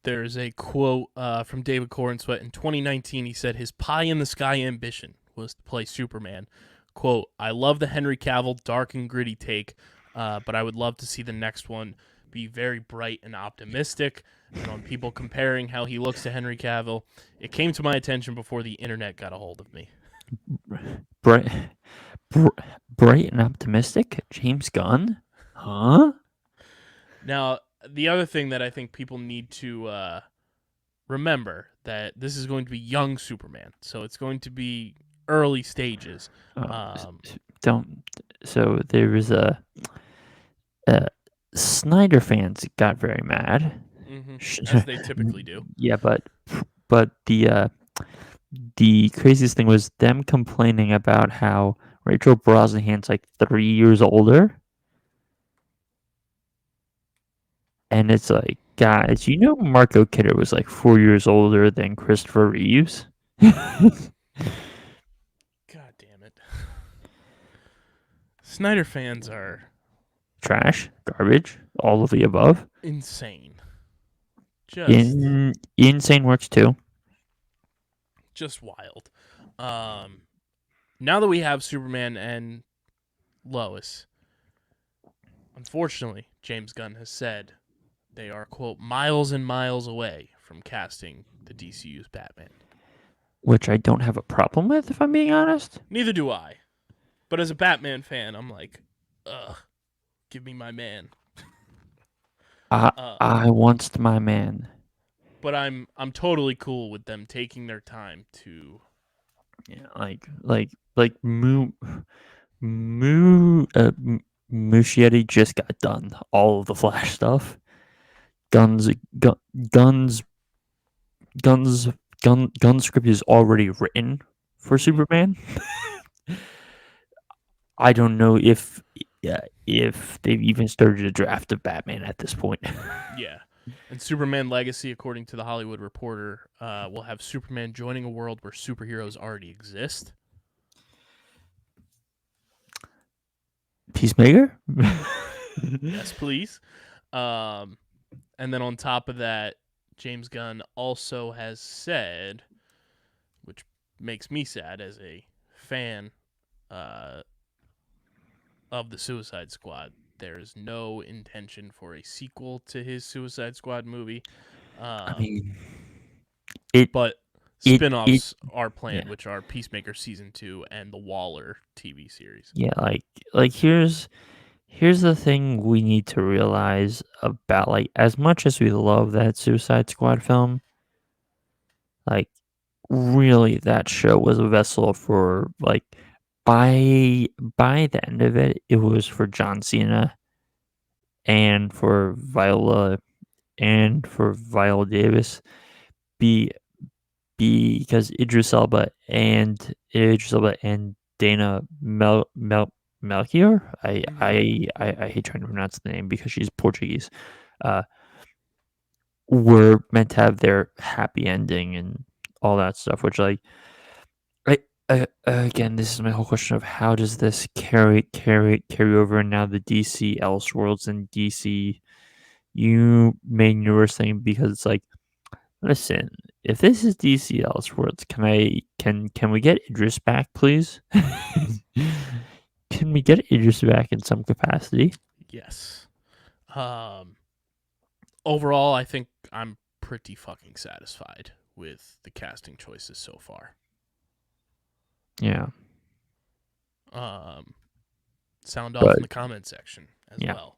There's a quote from David Corenswet in 2019. He said his pie-in-the-sky ambition was to play Superman. Quote, I love the Henry Cavill dark and gritty take, but I would love to see the next one be very bright and optimistic. And on people comparing how he looks to Henry Cavill, it came to my attention before the internet got a hold of me. Bright and optimistic? James Gunn? Huh? Now, the other thing that I think people need to remember, that this is going to be young Superman, so it's going to be early stages. So there was a Snyder fans got very mad. As they typically do. Yeah, but the craziest thing was them complaining about how Rachel Brosnahan's like 3 years older. And it's like, guys, Marco Kidder was like 4 years older than Christopher Reeves? God damn it. Snyder fans are trash, garbage, all of the above. Insane. Just insane works too. Just wild. Now that we have Superman and Lois, unfortunately, James Gunn has said they are, quote, miles and miles away from casting the DCU's Batman. Which I don't have a problem with, if I'm being honest. Neither do I. But as a Batman fan, I'm like, ugh, give me my man. I wants my man. But I'm totally cool with them taking their time to, Muschietti just got done all of the Flash stuff. Gun's script is already written for Superman. I don't know if they've even started a draft of Batman at this point. Yeah. And Superman Legacy, according to The Hollywood Reporter, will have Superman joining a world where superheroes already exist. Peacemaker? Yes, please. And then on top of that, James Gunn also has said, which makes me sad as a fan of the Suicide Squad, there is no intention for a sequel to his Suicide Squad movie. But spin-offs are planned, yeah, which are Peacemaker Season 2 and the Waller TV series. Yeah, like here's the thing we need to realize about, like, as much as we love that Suicide Squad film, like, really that show was a vessel for, like, by the end of it, it was for John Cena and for Viola Davis, because Idris Elba and Dana Melchior, I hate trying to pronounce the name because she's Portuguese, were meant to have their happy ending and all that stuff, which, like, again, this is my whole question of how does this carry over now the DC Elseworlds and DC main universe thing, because it's like, listen, if this is DC Elseworlds, can we get Idris back, please? Can we get Idris back in some capacity? Yes. Overall, I think I'm pretty fucking satisfied with the casting choices so far. Yeah. Sound off in the comment section as well.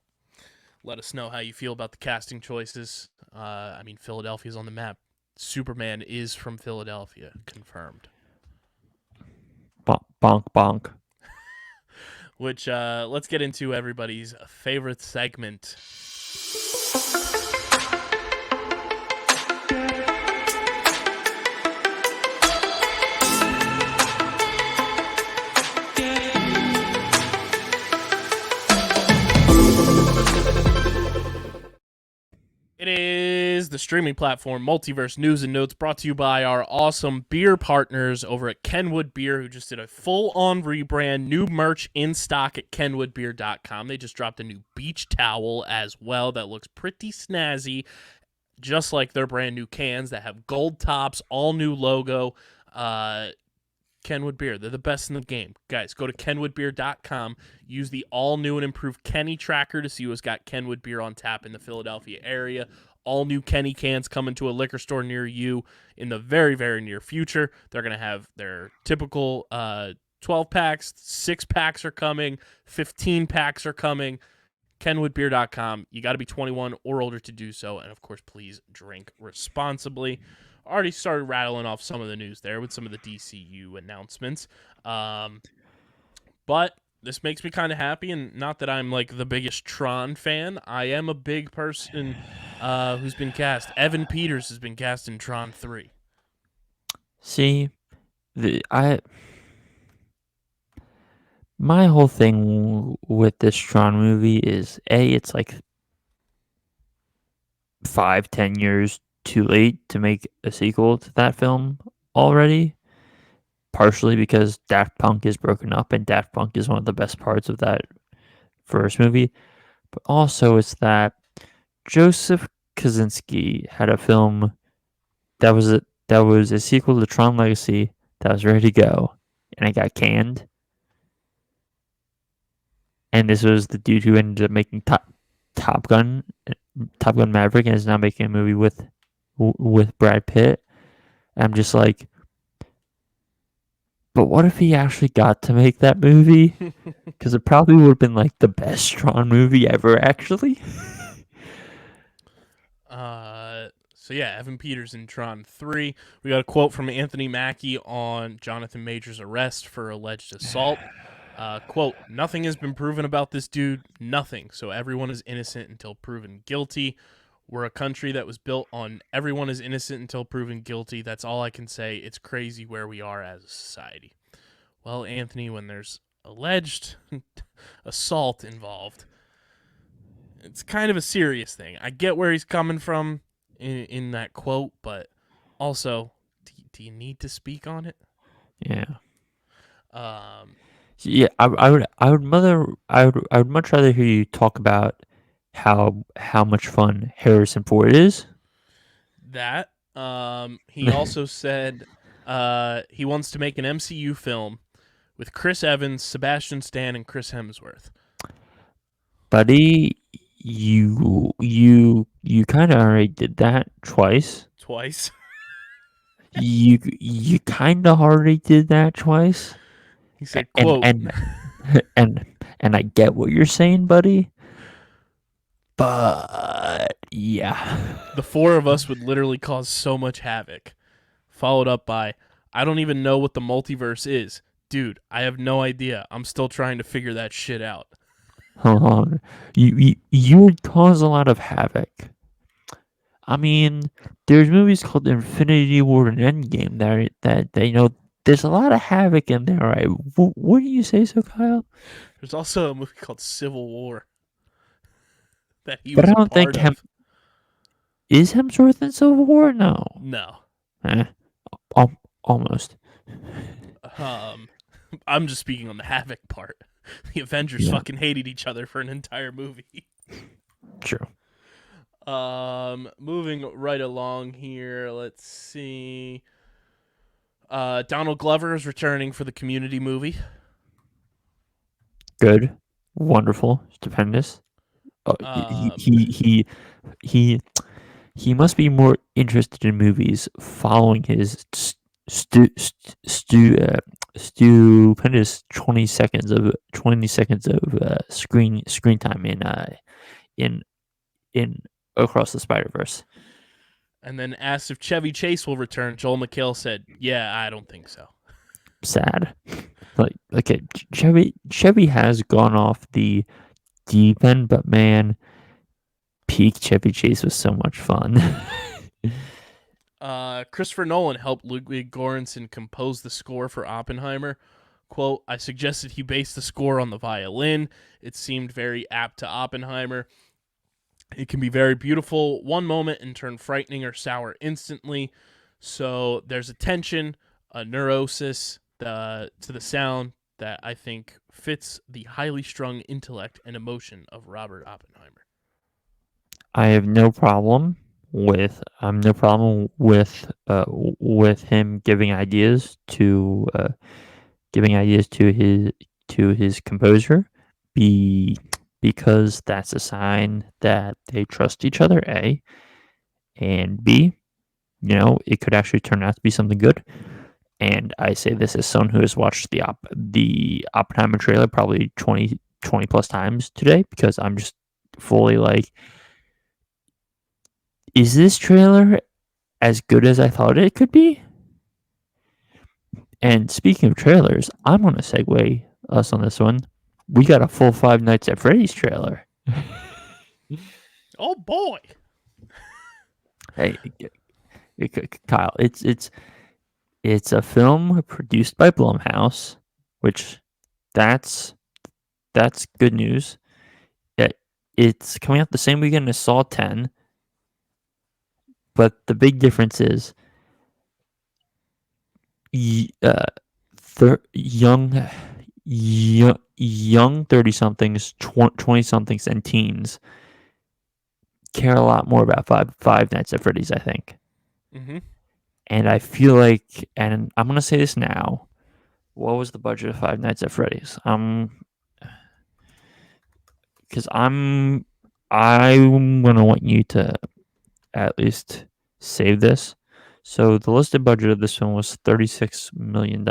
Let us know how you feel about the casting choices. I mean, Philadelphia's on the map. Superman is from Philadelphia, confirmed. Bonk, bonk. Which, let's get into everybody's favorite segment. It is the streaming platform Multiverse News and Notes, brought to you by our awesome beer partners over at Kenwood Beer, who just did a full-on rebrand, new merch in stock at kenwoodbeer.com. They just dropped a new beach towel as well that looks pretty snazzy, just like their brand new cans that have gold tops, all new logo. Kenwood Beer, they're the best in the game. Guys, go to kenwoodbeer.com, use the all-new and improved Kenny tracker to see who's got Kenwood Beer on tap in the Philadelphia area. All new Kenny cans coming to a liquor store near you in the very, very near future. They're going to have their typical 12-packs, 6-packs are coming, 15-packs are coming. kenwoodbeer.com. You got to be 21 or older to do so, and of course, please drink responsibly. Already started rattling off some of the news there with some of the DCU announcements. But this makes me kind of happy, and not that I'm like the biggest Tron fan. I am a big person who's been cast. Evan Peters has been cast in Tron 3. See, my whole thing with this Tron movie is, it's like 5-10 years too late to make a sequel to that film already, partially because Daft Punk is broken up and Daft Punk is one of the best parts of that first movie, but also it's that Joseph Kosinski had a film that was a sequel to Tron Legacy that was ready to go, and it got canned. And this was the dude who ended up making Top Gun Maverick, and is now making a movie with Brad Pitt. And I'm just like, but what if he actually got to make that movie? Because it probably would have been like the best Tron movie ever, actually. So yeah, Evan Peters in Tron 3. We got a quote from Anthony Mackie on Jonathan Majors' arrest for alleged assault. Quote, "Nothing has been proven about this dude. Nothing. So everyone is innocent until proven guilty. We're a country that was built on everyone is innocent until proven guilty. That's all I can say. It's crazy where we are as a society." Well, Anthony, when there's alleged assault involved, it's kind of a serious thing. I get where he's coming from in that quote, but also, do you need to speak on it? Yeah. Yeah, I would much rather hear you talk about how much fun Harrison Ford is. That he also said he wants to make an MCU film with Chris Evans, Sebastian Stan, and Chris Hemsworth. Buddy, you kind of already did that twice. Twice. you kind of already did that twice. He said, "Quote," and I get what you're saying, buddy. But yeah, the four of us would literally cause so much havoc. Followed up by, "I don't even know what the multiverse is. Dude, I have no idea. I'm still trying to figure that shit out." Hold on. You would cause a lot of havoc. I mean, there's movies called Infinity War and Endgame that there's a lot of havoc in there, right? What do you say so, Kyle? There's also a movie called Civil War that he but was I don't a part think of. Is Hemsworth in Civil War? No. Almost. I'm just speaking on the havoc part. The Avengers fucking hated each other for an entire movie. True. Moving right along here, let's see. Donald Glover is returning for the Community movie. Good. Wonderful. Stupendous. He must be more interested in movies following his stupendous 20 seconds of screen time in in Across the Spider-Verse. And then asked if Chevy Chase will return. Joel McHale said, "Yeah, I don't think so." Sad. Like, okay, Chevy has gone off the deep end, but man, peak Chevy Chase was so much fun. Christopher Nolan helped Ludwig Göransson compose the score for Oppenheimer. Quote, I suggested he base the score on the violin. It seemed very apt to Oppenheimer. It can be very beautiful one moment and turn frightening or sour instantly. So there's a tension, a neurosis to the sound that I think fits the highly strung intellect and emotion of Robert Oppenheimer. I have no problem with with him giving ideas to his composer, because that's a sign that they trust each other. A and B, it could actually turn out to be something good. And I say this as someone who has watched the Oppenheimer trailer probably 20 plus times today, because I'm just fully like, is this trailer as good as I thought it could be? And speaking of trailers, I'm going to segue us on this one. We got a full Five Nights at Freddy's trailer. Oh boy! Hey, Kyle, it's a film produced by Blumhouse, which that's good news. It's coming out the same weekend as Saw 10, but the big difference is young 30-somethings, 20-somethings, and teens care a lot more about Five Nights at Freddy's, I think. Mm-hmm. And I feel like, and I'm gonna say this now, what was the budget of Five Nights at Freddy's? Because I'm gonna want you to at least save this. So the listed budget of this film was $36 million.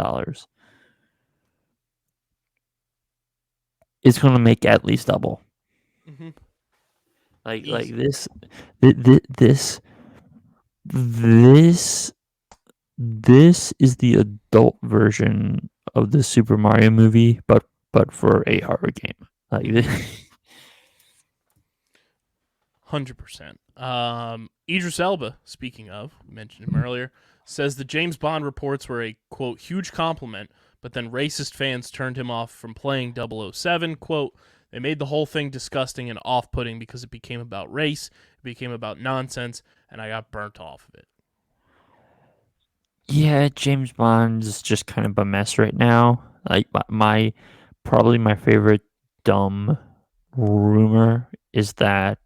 It's gonna make at least double. Mm-hmm. Like Easy. this, this this is the adult version of the Super Mario movie, but for a horror game. Like this. 100%. Idris Elba, speaking of, we mentioned him earlier, says the James Bond reports were a, quote, huge compliment, but then racist fans turned him off from playing 007. Quote, they made the whole thing disgusting and off-putting because it became about race, it became about nonsense, and I got burnt off of it. Yeah, James Bond's just kind of a mess right now. Like probably my favorite dumb rumor is that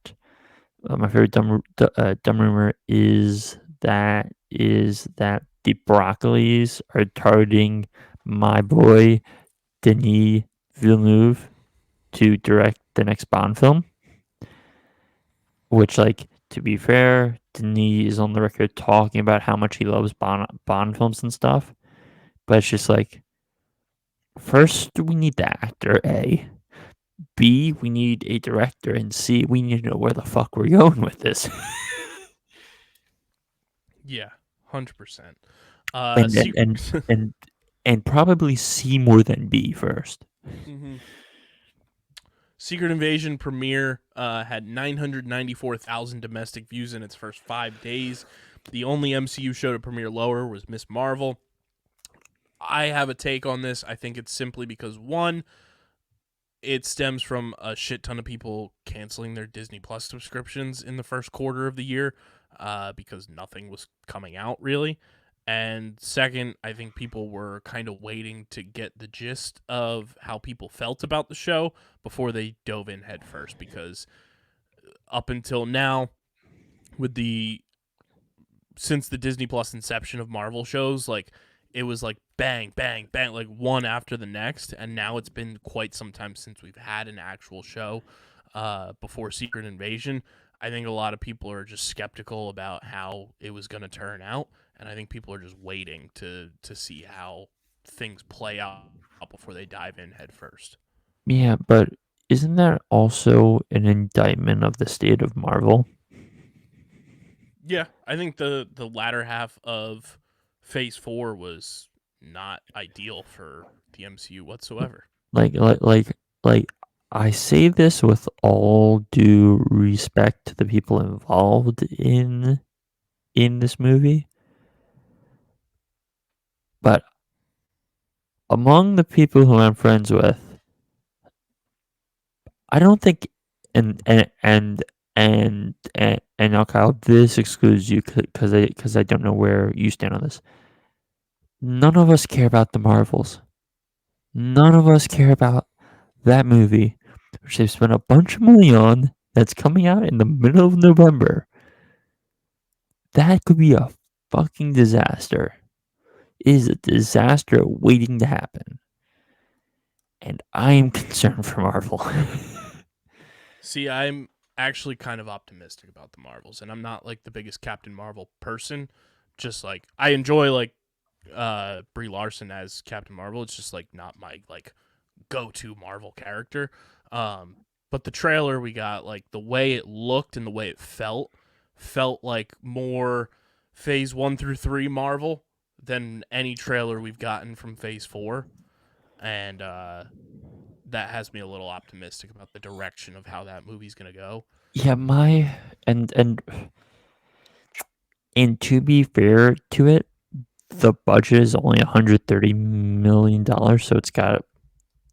my favorite dumb rumor is that the Broccolis are targeting my boy Denis Villeneuve to direct the next Bond film. Which, like, to be fair, Denis is on the record talking about how much he loves Bond films and stuff. But it's just like, first we need the actor, A. B, we need a director, and C, we need to know where the fuck we're going with this. Yeah, 100%. And probably C more than B first. Mm-hmm. Secret Invasion premiere had 994,000 domestic views in its first 5 days. The only MCU show to premiere lower was Miss Marvel. I have a take on this. I think it's simply because, one, it stems from a shit ton of people canceling their Disney Plus subscriptions in the first quarter of the year because nothing was coming out, really. And second, I think people were kind of waiting to get the gist of how people felt about the show before they dove in head first, because up until now, since the Disney Plus inception of Marvel shows, like, it was like bang, bang, bang, like one after the next, and now it's been quite some time since we've had an actual show before Secret Invasion. I think a lot of people are just skeptical about how it was going to turn out, and I think people are just waiting to see how things play out before they dive in head first. Yeah, but isn't that also an indictment of the state of Marvel? Yeah, I think the latter half of Phase 4 was not ideal for the MCU whatsoever. Like, like, like, like, I say this with all due respect to the people involved in this movie, but among the people who I'm friends with, I don't think, and now Kyle, this excludes you because I don't know where you stand on this. None of us care about the Marvels. None of us care about that movie, which they've spent a bunch of money on. That's coming out in the middle of November. That could be a fucking disaster. It is a disaster waiting to happen. And I am concerned for Marvel. See, I'm actually kind of optimistic about the Marvels, and I'm not like the biggest Captain Marvel person. Just like I enjoy like Brie Larson as Captain Marvel. It's just like not my like go-to Marvel character. But the trailer we got, like the way it looked and the way it felt like more Phase 1 through 3 Marvel than any trailer we've gotten from Phase 4, and that has me a little optimistic about the direction of how that movie's gonna go. Yeah, and to be fair to it, the budget is only $130 million,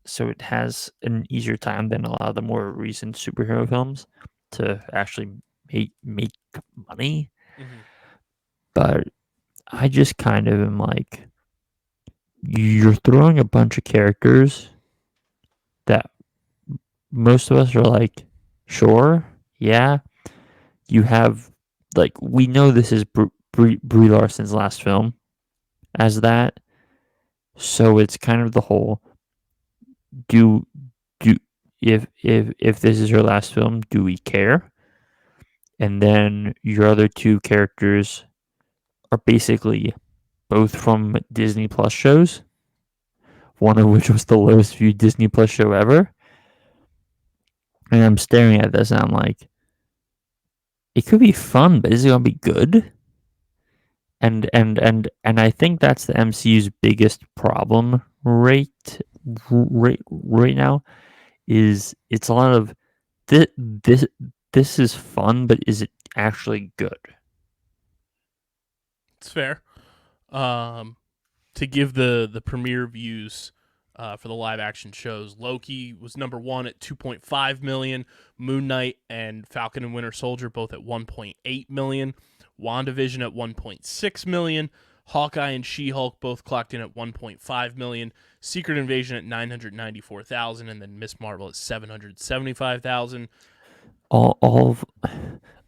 so it has an easier time than a lot of the more recent superhero films to actually make money. Mm-hmm. But I just kind of am like, you're throwing a bunch of characters that most of us are like, sure, yeah. You have, like, we know this is Brie Larson's last film as that, so it's kind of the whole do do if this is her last film, do we care? And then your other two characters are basically both from Disney Plus shows, one of which was the lowest viewed Disney Plus show ever. And I'm staring at this and I'm like, it could be fun, but is it gonna be good? And I think that's the MCU's biggest problem right now is it's a lot of this is fun, but is it actually good? It's fair. To give the premiere views for the live action shows, Loki was number 1 at 2.5 million. Moon Knight and Falcon and Winter Soldier both at 1.8 million. WandaVision at 1.6 million. Hawkeye and She-Hulk both clocked in at 1.5 million. Secret Invasion at 994,000, and then Miss Marvel at 775,000. All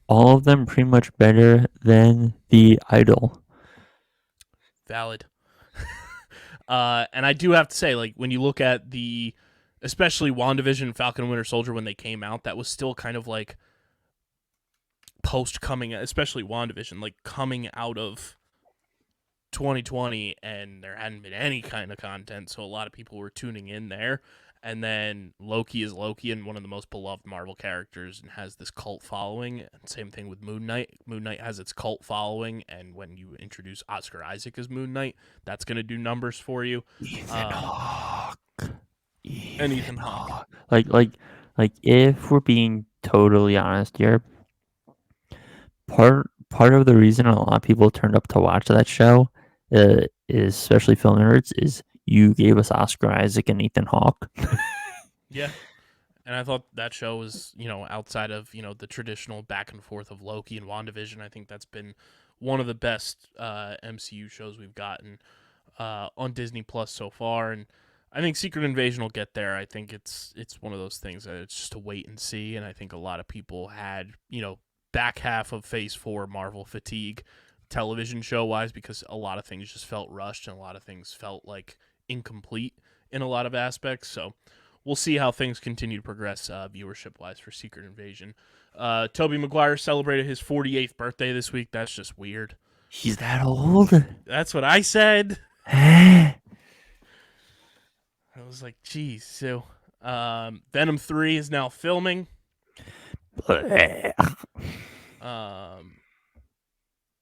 of them pretty much better than The Idol. Valid. And I do have to say, like, when you look at especially WandaVision and Falcon and Winter Soldier when they came out, that was still kind of like coming, especially WandaVision, like coming out of 2020, and there hadn't been any kind of content, so a lot of people were tuning in there. And then Loki is Loki and one of the most beloved Marvel characters and has this cult following. And same thing with Moon Knight. Moon Knight has its cult following, and when you introduce Oscar Isaac as Moon Knight, that's going to do numbers for you. Ethan Hawke. Ethan Hawke. Like if we're being totally honest here, part of the reason a lot of people turned up to watch that show, is especially film nerds, is you gave us Oscar Isaac and Ethan Hawke. Yeah. And I thought that show was, outside of, the traditional back and forth of Loki and WandaVision, I think that's been one of the best MCU shows we've gotten on Disney Plus so far. And I think Secret Invasion will get there. I think it's one of those things that it's just a wait and see. And I think a lot of people had, back half of Phase 4 Marvel fatigue television show-wise, because a lot of things just felt rushed and a lot of things felt like incomplete in a lot of aspects. So we'll see how things continue to progress viewership wise for Secret Invasion. Tobey Maguire celebrated his 48th birthday this week. That's just weird. He's that old? That's what I said. I was like, geez. So, Venom 3 is now filming.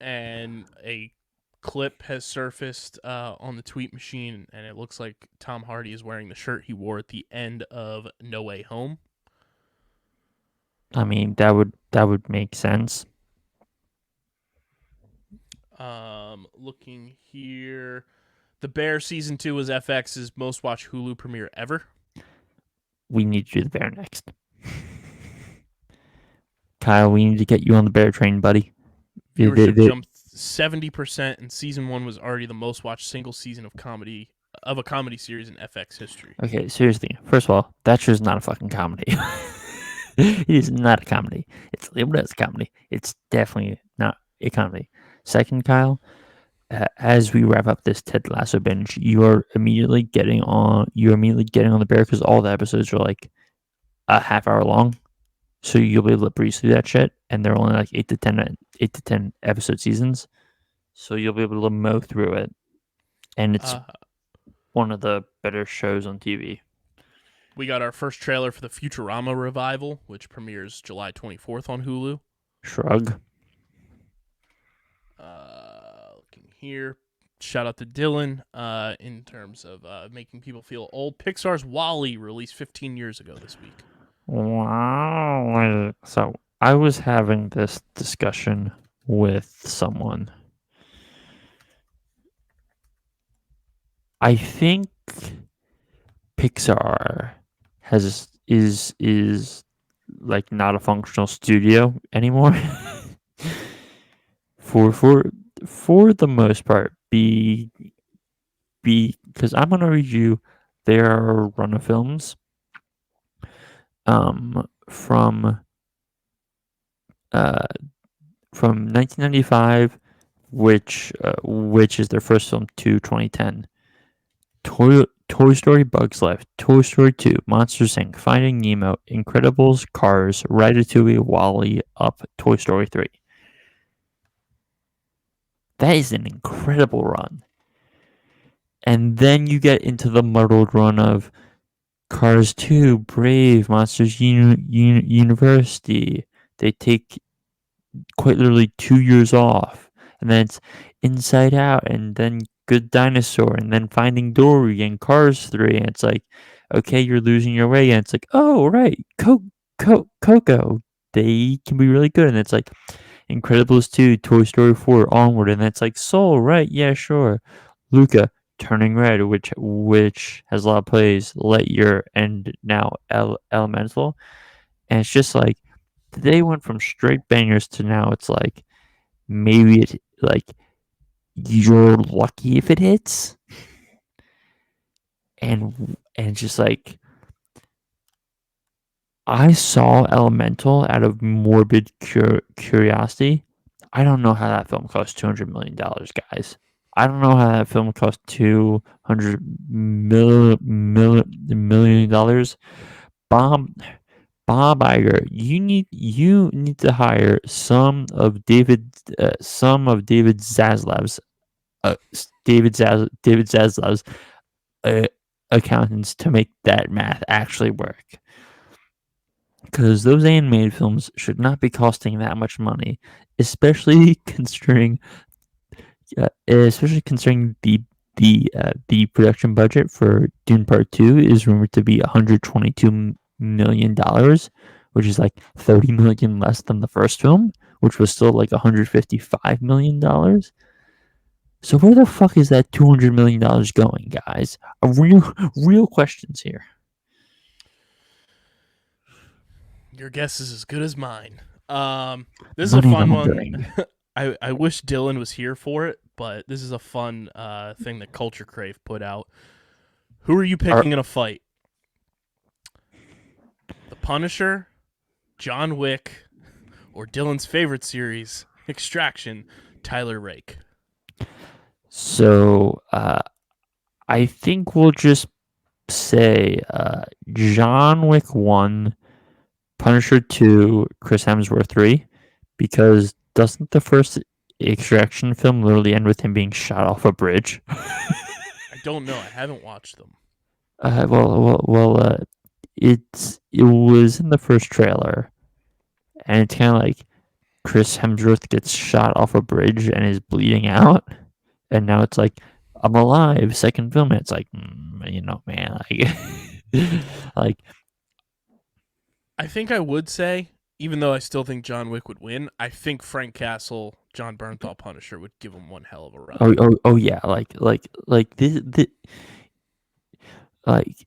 And a clip has surfaced on the tweet machine, and it looks like Tom Hardy is wearing the shirt he wore at the end of No Way Home. I mean, that would make sense. Looking here, The Bear season 2 was FX's most watched Hulu premiere ever. We need to do The Bear next. Kyle, we need to get you on the Bear train, buddy. Viewership jumped 70%, and season 1 was already the most watched single season of a comedy series in FX history. Okay, seriously. First of all, that show's not a fucking comedy. It is not a comedy. It's labeled as a comedy. It's definitely not a comedy. Second, Kyle, as we wrap up this Ted Lasso binge, you're immediately getting on the Bear because all the episodes are like a half hour long. So you'll be able to breeze through that shit, and they're only like 8 to 10 episode seasons. So you'll be able to mow through it, and it's one of the better shows on TV. We got our first trailer for the Futurama revival, which premieres July 24th on Hulu. Shrug. Looking here, shout out to Dylan in terms of making people feel old. Pixar's WALL-E released 15 years ago this week. Wow. So I was having this discussion with someone. I think Pixar is like not a functional studio anymore. for the most part, because I'm gonna read you their run of films. From 1995, which is their first film, to 2010. Toy Story, Bugs Life, Toy Story 2, Monsters Inc., Finding Nemo, Incredibles, Cars, Ratatouille, WALL-E, Up, Toy Story 3. That is an incredible run. And then you get into the muddled run of Cars 2, Brave, Monsters University. They take quite literally 2 years off. And then it's Inside Out, and then Good Dinosaur, and then Finding Dory, and Cars 3. And it's like, okay, you're losing your way. And it's like, oh, right, Coco. They can be really good. And it's like Incredibles 2, Toy Story 4, Onward. And it's like, Soul, right, yeah, sure. Luca, Turning Red, which has a lot of plays, Lightyear, and now Elemental. And it's just like, they went from straight bangers to now it's like, maybe it, like, you're lucky if it hits. And just like, I saw Elemental out of morbid curiosity. I don't know how that film cost $200 million, guys. I don't know how that film cost $200 million. Bob Iger, you need to hire some of David Zaslav's accountants to make that math actually work. Because those animated films should not be costing that much money, especially considering the production budget for Dune Part 2 is rumored to be $122 million, which is like $30 million less than the first film, which was still like $155 million. So where the fuck is that $200 million going, guys? Real questions here. Your guess is as good as mine. This is a fun one. I wish Dylan was here for it, but this is a fun thing that Culture Crave put out. Who are you picking in a fight? The Punisher, John Wick, or Dylan's favorite series, Extraction, Tyler Rake? So, I think we'll just say John Wick 1, Punisher 2, Chris Hemsworth 3, because doesn't the first Extraction film literally end with him being shot off a bridge? I don't know. I haven't watched them. It was in the first trailer, and it's kind of like Chris Hemsworth gets shot off a bridge and is bleeding out, and now it's like I'm alive. Second film, and it's like man, like I think I would say, even though I still think John Wick would win, I think Frank Castle, John Bernthal Punisher would give him one hell of a run. oh yeah, like this like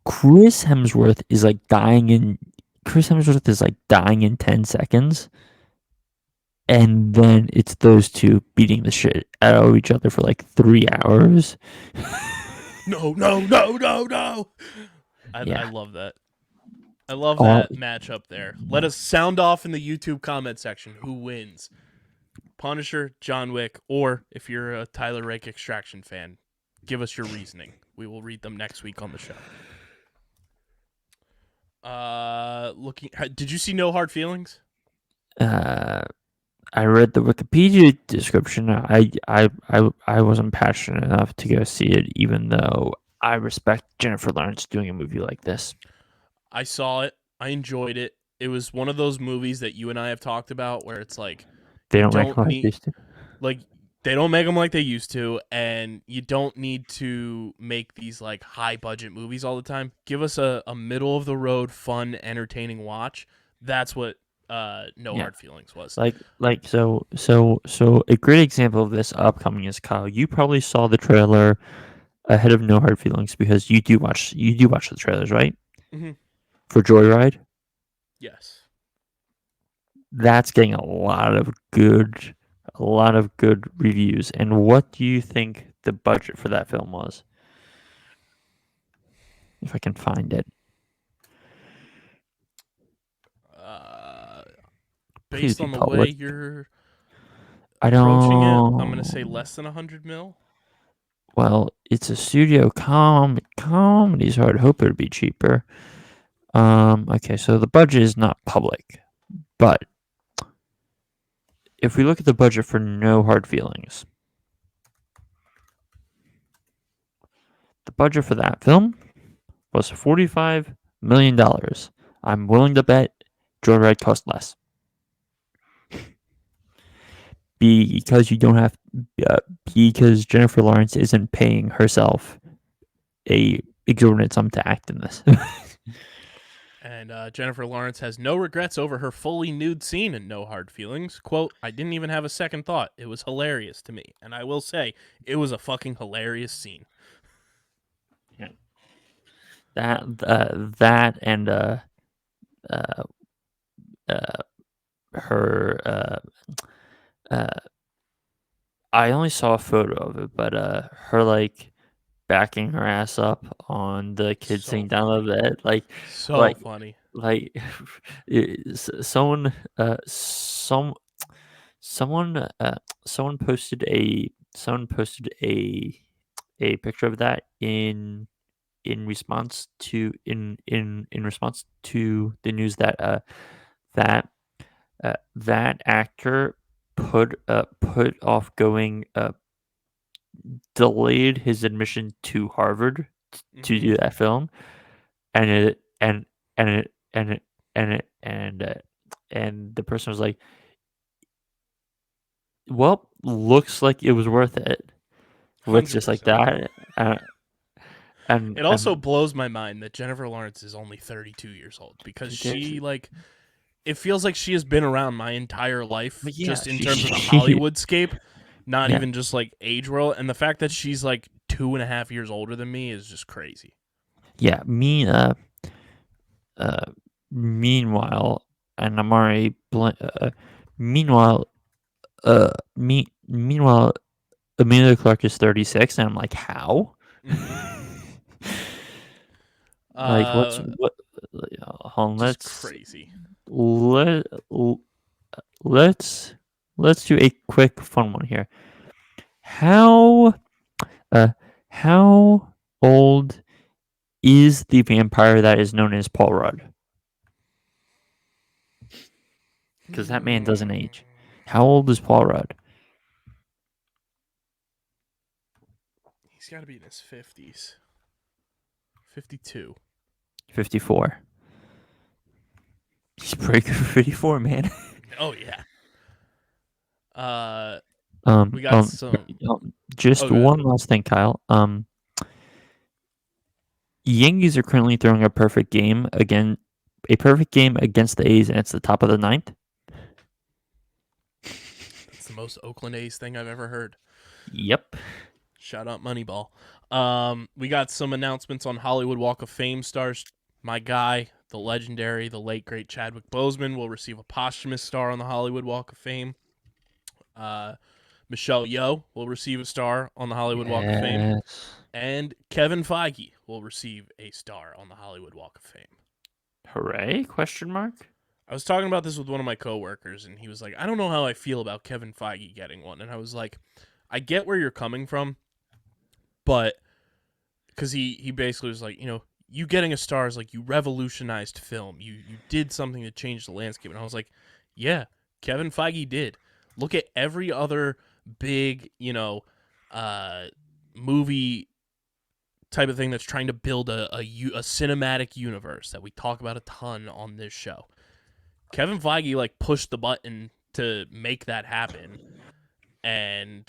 Chris Hemsworth is like dying in 10 seconds, and then it's those two beating the shit out of each other for like 3 hours. No. I love that. I love that matchup there. Let us sound off in the YouTube comment section who wins. Punisher, John Wick, or if you're a Tyler Rake Extraction fan, give us your reasoning. We will read them next week on the show. Did you see No Hard Feelings? I read the Wikipedia description. I wasn't passionate enough to go see it, even though I respect Jennifer Lawrence doing a movie like this. I saw it. I enjoyed it. It was one of those movies that you and I have talked about where it's like they don't make them like they used to. Like they don't make them like they used to, and you don't need to make these like high budget movies all the time. Give us a middle of the road, fun, entertaining watch. That's what Hard Feelings was. So a great example of this upcoming is Kyle. You probably saw the trailer ahead of No Hard Feelings because you do watch the trailers, right? Mm-hmm. For Joyride? Yes. That's getting a lot of good reviews. And what do you think the budget for that film was? If I can find it. Based on the way you're approaching it, I'm going to say less than 100 mil. Well, it's a studio comedy, so I'd hope it would be cheaper. Okay, so the budget is not public, but if we look at the budget for No Hard Feelings, the budget for that film was $45 million. I'm willing to bet Joyride cost less. Because you don't have, because Jennifer Lawrence isn't paying herself a exorbitant sum to act in this. And Jennifer Lawrence has no regrets over her fully nude scene in No Hard Feelings. Quote, I didn't even have a second thought. It was hilarious to me. And I will say, it was a fucking hilarious scene. Yeah. That and her I only saw a photo of it, but her like backing her ass up on the kid sitting down the bed, funny. Like someone posted a picture of that in response to response to the news that that actor put off going delayed his admission to Harvard to do that film, and the person was like, well, looks like it was worth it. With just like that. And it also blows my mind that Jennifer Lawrence is only 32 years old, because she like, it feels like she has been around my entire life, just in terms of the Hollywood scape, not even just like age world. And the fact that she's like 2.5 years older than me is just crazy. Yeah, meanwhile, and I'm already meanwhile, Amelia Clark is 36, and I'm like, how? Like, let's crazy. Let's do a quick fun one here. How How old is the vampire that is known as Paul Rudd? Because that man doesn't age. How old is Paul Rudd? He's got to be in his 50s. 52. 54. He's pretty good for 54, man. Oh, yeah. We got some. Just Okay. one last thing, Kyle. Yankees are currently throwing a perfect game against the A's, and it's the top of the ninth. That's the most Oakland A's thing I've ever heard. Yep. Shout out Moneyball. We got some announcements on Hollywood Walk of Fame stars. My guy, the legendary, the late great Chadwick Boseman, will receive a posthumous star on the Hollywood Walk of Fame. Michelle Yeoh will receive a star on the Hollywood Walk of Fame. And Kevin Feige will receive a star on the Hollywood Walk of Fame. Hooray? Question mark? I was talking about this with one of my coworkers, and he was like, I don't know how I feel about Kevin Feige getting one. And I was like, I get where you're coming from, but because he basically was like, you getting a star is like you revolutionized film. You did something to change the landscape. And I was like, yeah, Kevin Feige did. Look at every other big, movie type of thing that's trying to build a cinematic universe that we talk about a ton on this show. Kevin Feige pushed the button to make that happen and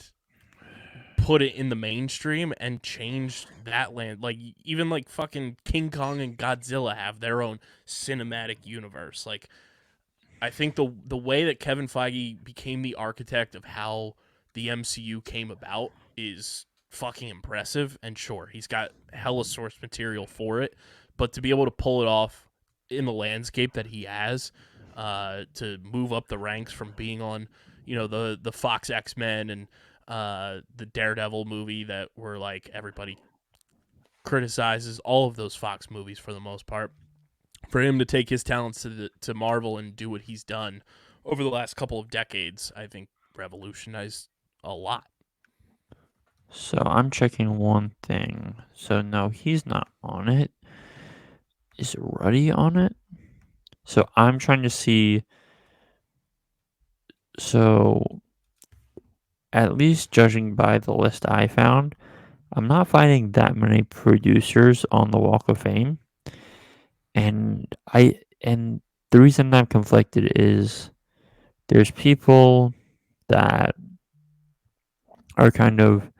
put it in the mainstream and changed that land. Even fucking King Kong and Godzilla have their own cinematic universe. I think the way that Kevin Feige became the architect of how the MCU came about is fucking impressive. And sure, he's got hella source material for it, but to be able to pull it off in the landscape that he has, to move up the ranks from being on, the Fox X-Men and the Daredevil movie that were everybody criticizes, all of those Fox movies for the most part. For him to take his talents to Marvel and do what he's done over the last couple of decades, I think revolutionized a lot. So I'm checking one thing. So no, he's not on it. Is Rhodey on it? So I'm trying to see. So at least judging by the list I found, I'm not finding that many producers on the Walk of Fame. And the reason I'm conflicted is there's people that are kind of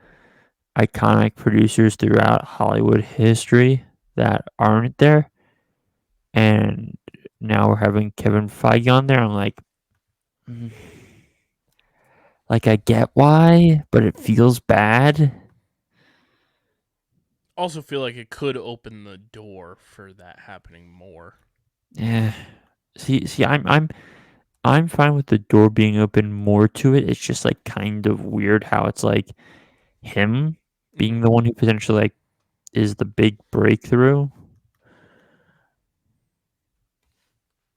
iconic producers throughout Hollywood history that aren't there. And now we're having Kevin Feige on there. I'm like, I get why, but it feels bad. Also feel like it could open the door for that happening more. Yeah. See, I'm fine with the door being open more to it. It's just kind of weird how it's him being the one who potentially is the big breakthrough.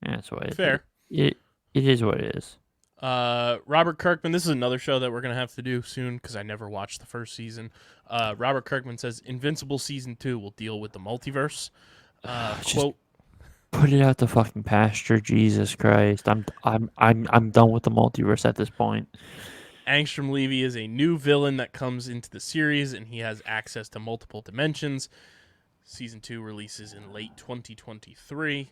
Yeah, that's what Fair. It is what it is. Robert Kirkman, this is another show that we're going to have to do soon because I never watched the first season. Robert Kirkman says Invincible Season 2 will deal with the multiverse. Quote, put it out the fucking pasture, Jesus Christ. I'm done with the multiverse at this point. Angstrom Levy is a new villain that comes into the series, and he has access to multiple dimensions. Season 2 releases in late 2023.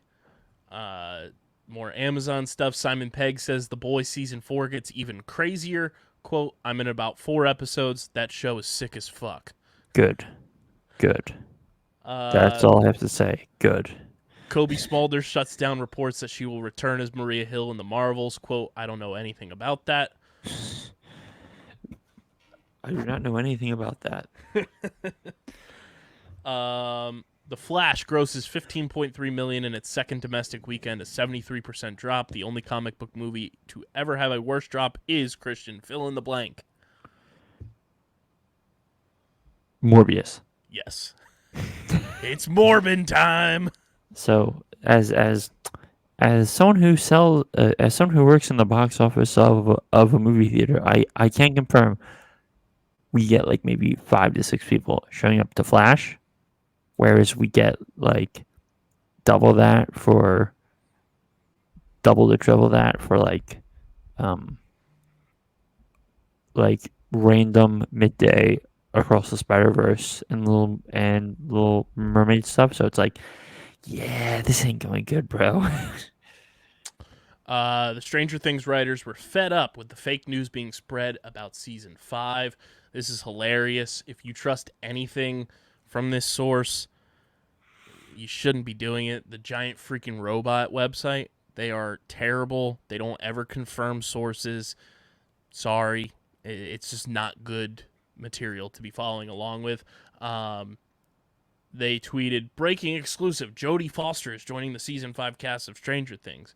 More Amazon stuff. Simon Pegg says The Boys Season 4 gets even crazier. Quote, I'm in about 4 episodes. That show is sick as fuck. Good. That's all I have to say. Good. Kobe Smulders shuts down reports that she will return as Maria Hill in the Marvels. Quote, I don't know anything about that. I do not know anything about that. The Flash grosses $15.3 million in its second domestic weekend, a 73% drop. The only comic book movie to ever have a worse drop is Christian. Fill in the blank. Morbius. Yes. It's Morbin time. So as someone who works in the box office of a movie theater, I can confirm we get like maybe 5 to 6 people showing up to Flash, whereas we get like double to triple that for like random midday across the Spider-Verse and Little Mermaid stuff. So it's like, yeah, this ain't going good, bro. The Stranger Things writers were fed up with the fake news being spread about season 5. This is hilarious. If you trust anything from this source, you shouldn't be doing it. The giant freaking robot website, they are terrible. They don't ever confirm sources. Sorry. It's just not good material to be following along with. They tweeted, breaking exclusive, Jodie Foster is joining the season 5 cast of Stranger Things.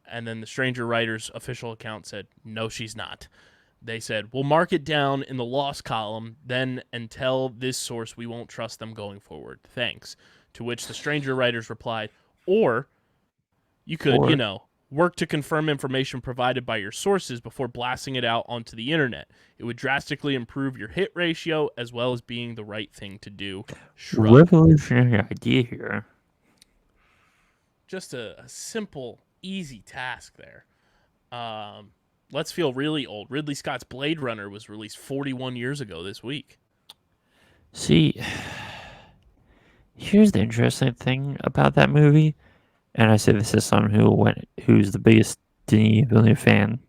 And then the Stranger Writers official account said, no, she's not. They said, we'll mark it down in the loss column, then and tell this source we won't trust them going forward. Thanks. To which the Stranger Writers replied, or you could, work to confirm information provided by your sources before blasting it out onto the internet. It would drastically improve your hit ratio as well as being the right thing to do. Shrug. Revolutionary idea here. Just a simple, easy task there. Let's feel really old. Ridley Scott's Blade Runner was released 41 years ago this week. See, here's the interesting thing about that movie, and I say this as someone who's the biggest Denis Villeneuve fan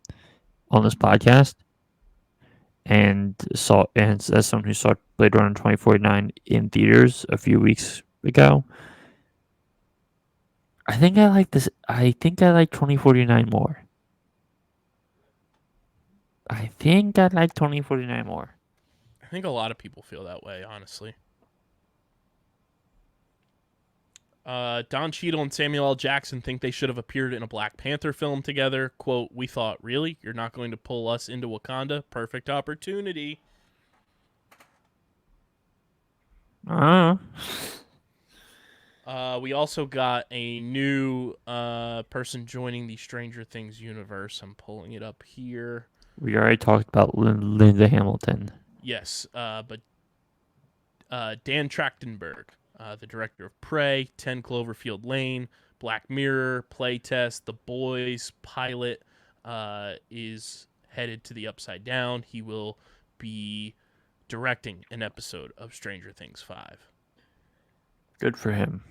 on this podcast, and as someone who saw Blade Runner 2049 in theaters a few weeks ago. I think I like this. I think I like 2049 more. I think I like 2049 more. I think a lot of people feel that way, honestly. Don Cheadle and Samuel L. Jackson think they should have appeared in a Black Panther film together. Quote, we thought, really? You're not going to pull us into Wakanda? Perfect opportunity. We also got a new person joining the Stranger Things universe. I'm pulling it up here. We already talked about Linda Hamilton. Yes, but Dan Trachtenberg, the director of Prey, 10 Cloverfield Lane, Black Mirror, Playtest, The Boys, Pilot, is headed to the Upside Down. He will be directing an episode of Stranger Things 5. Good for him.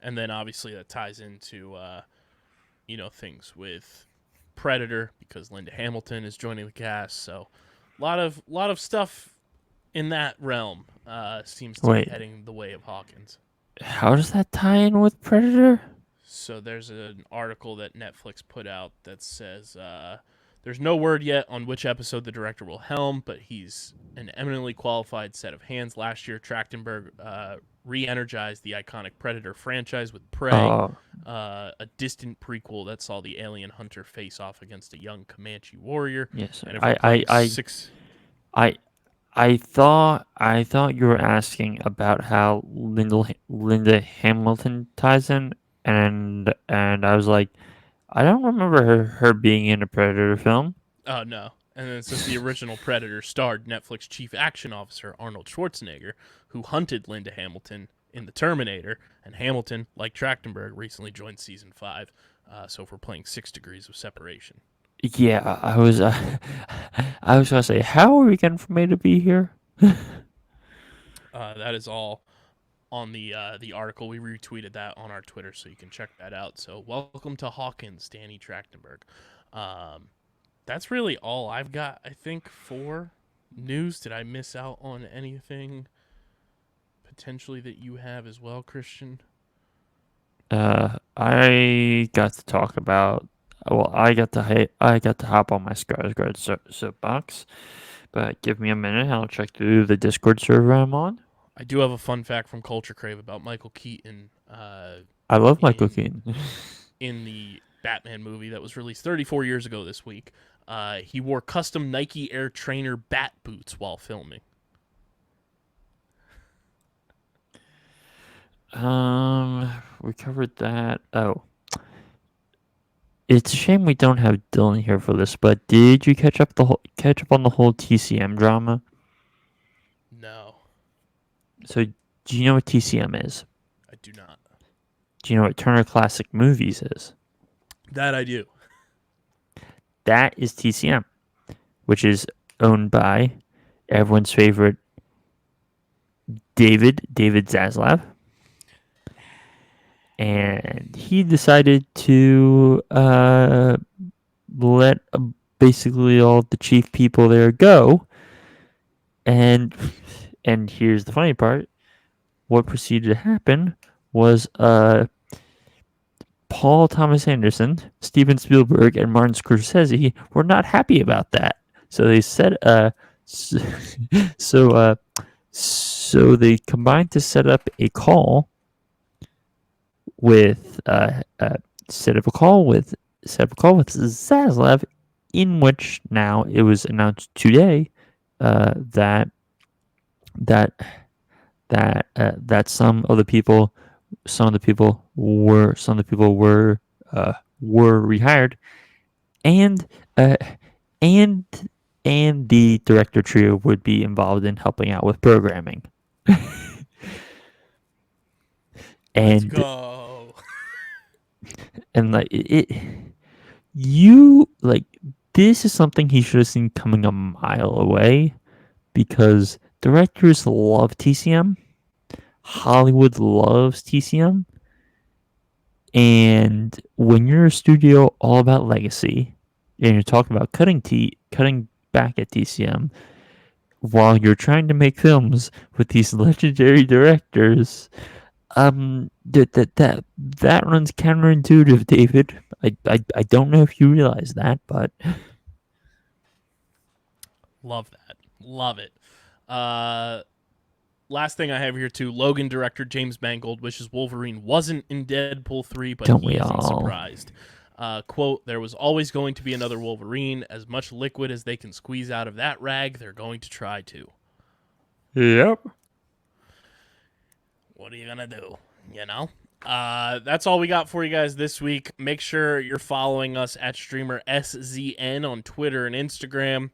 And then obviously that ties into, things with Predator because Linda Hamilton is joining the cast. So a lot of stuff in that realm seems to be heading the way of Hawkins. How does that tie in with Predator? So there's an article that Netflix put out that says there's no word yet on which episode the director will helm, but he's an eminently qualified set of hands. Last year, Trachtenberg re-energized the iconic Predator franchise with Prey, a distant prequel that saw the alien hunter face off against a young Comanche warrior. Yes, and I thought you were asking about how Linda Hamilton ties in, and I was like, I don't remember her being in a Predator film. Oh no. And then it says the original Predator starred Netflix chief action officer Arnold Schwarzenegger, who hunted Linda Hamilton in The Terminator, and Hamilton, like Trachtenberg, recently joined season 5. So if we're playing 6 Degrees of Separation. Yeah, I was gonna say, how are we getting from A to B here? That is all on the article. We retweeted that on our Twitter, so you can check that out. So welcome to Hawkins, Danny Trachtenberg. That's really all I've got, I think, for news. Did I miss out on anything potentially that you have as well, Christian? I got to talk about. Well, I got to hop on my Skarsgård soapbox, but give me a minute. I'll check through the Discord server I'm on. I do have a fun fact from Culture Crave about Michael Keaton. I love Michael Keaton. In the Batman movie that was released 34 years ago this week, he wore custom Nike Air Trainer bat boots while filming. We covered that. Oh, it's a shame we don't have Dylan here for this. But did you catch up on the whole TCM drama? No, So, do you know what TCM is? I do not. Do you know what Turner Classic Movies is? That I do. That is TCM, which is owned by everyone's favorite David Zaslav. And he decided to let basically all the chief people there go. And here's the funny part. What proceeded to happen was Paul Thomas Anderson, Steven Spielberg, and Martin Scorsese were not happy about that. So they said so they combined to set up a call with Zaslav, in which now it was announced today that some of the people were rehired, and and the director trio would be involved in helping out with programming. Let's And go. and like you like this is something he should have seen coming a mile away, because directors love TCM, Hollywood loves TCM, and when you're a studio all about legacy and you're talking about cutting back at TCM while you're trying to make films with these legendary directors, that runs counterintuitive, David. I don't know if you realize that, but Love that. Love it. Last thing I have here too. Logan director James Mangold wishes Wolverine wasn't in Deadpool 3, but don't he we isn't all? surprised. Quote, there was always going to be another Wolverine. As much liquid as they can squeeze out of that rag, they're going to try to. Yep. What are you going to do? You know? That's all we got for you guys this week. Make sure you're following us at StreamerSZN on Twitter and Instagram.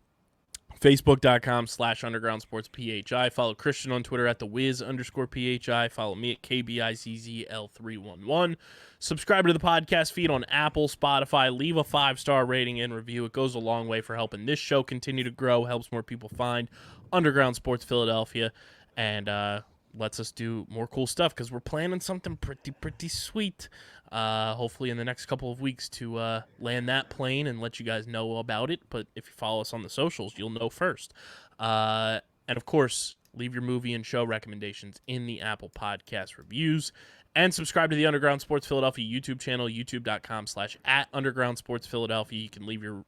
Facebook.com/undergroundsportsphi. Follow Christian on Twitter at @thewiz_phi. Follow me at KBIZZL311. Subscribe to the podcast feed on Apple, Spotify. Leave a 5-star rating and review. It goes a long way for helping this show continue to grow, helps more people find Underground Sports Philadelphia, and lets us do more cool stuff because we're planning something pretty sweet. Hopefully in the next couple of weeks to land that plane and let you guys know about it. But if you follow us on the socials, you'll know first. And of course, leave your movie and show recommendations in the Apple Podcast reviews. And subscribe to the Underground Sports Philadelphia YouTube channel, youtube.com/@undergroundsportsphiladelphia. You can leave your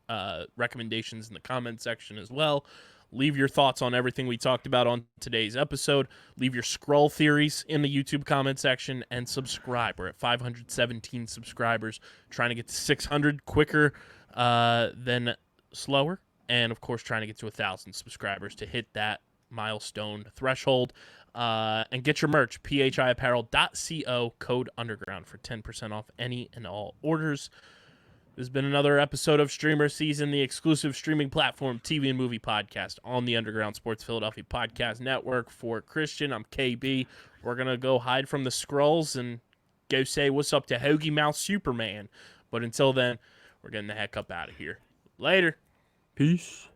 recommendations in the comment section as well. Leave your thoughts on everything we talked about on today's episode. Leave your Skrull theories in the YouTube comment section and subscribe. We're at 517 subscribers, trying to get to 600 quicker than slower. And, of course, trying to get to 1,000 subscribers to hit that milestone threshold. And get your merch, phiapparel.co, code underground for 10% off any and all orders. This has been another episode of StreamerSZN, the exclusive streaming platform, TV and movie podcast on the Underground Sports Philadelphia Podcast Network. For Christian, I'm KB. We're going to go hide from the Skrulls and go say what's up to Hoagie Mouth Superman. But until then, we're getting the heck up out of here. Later. Peace.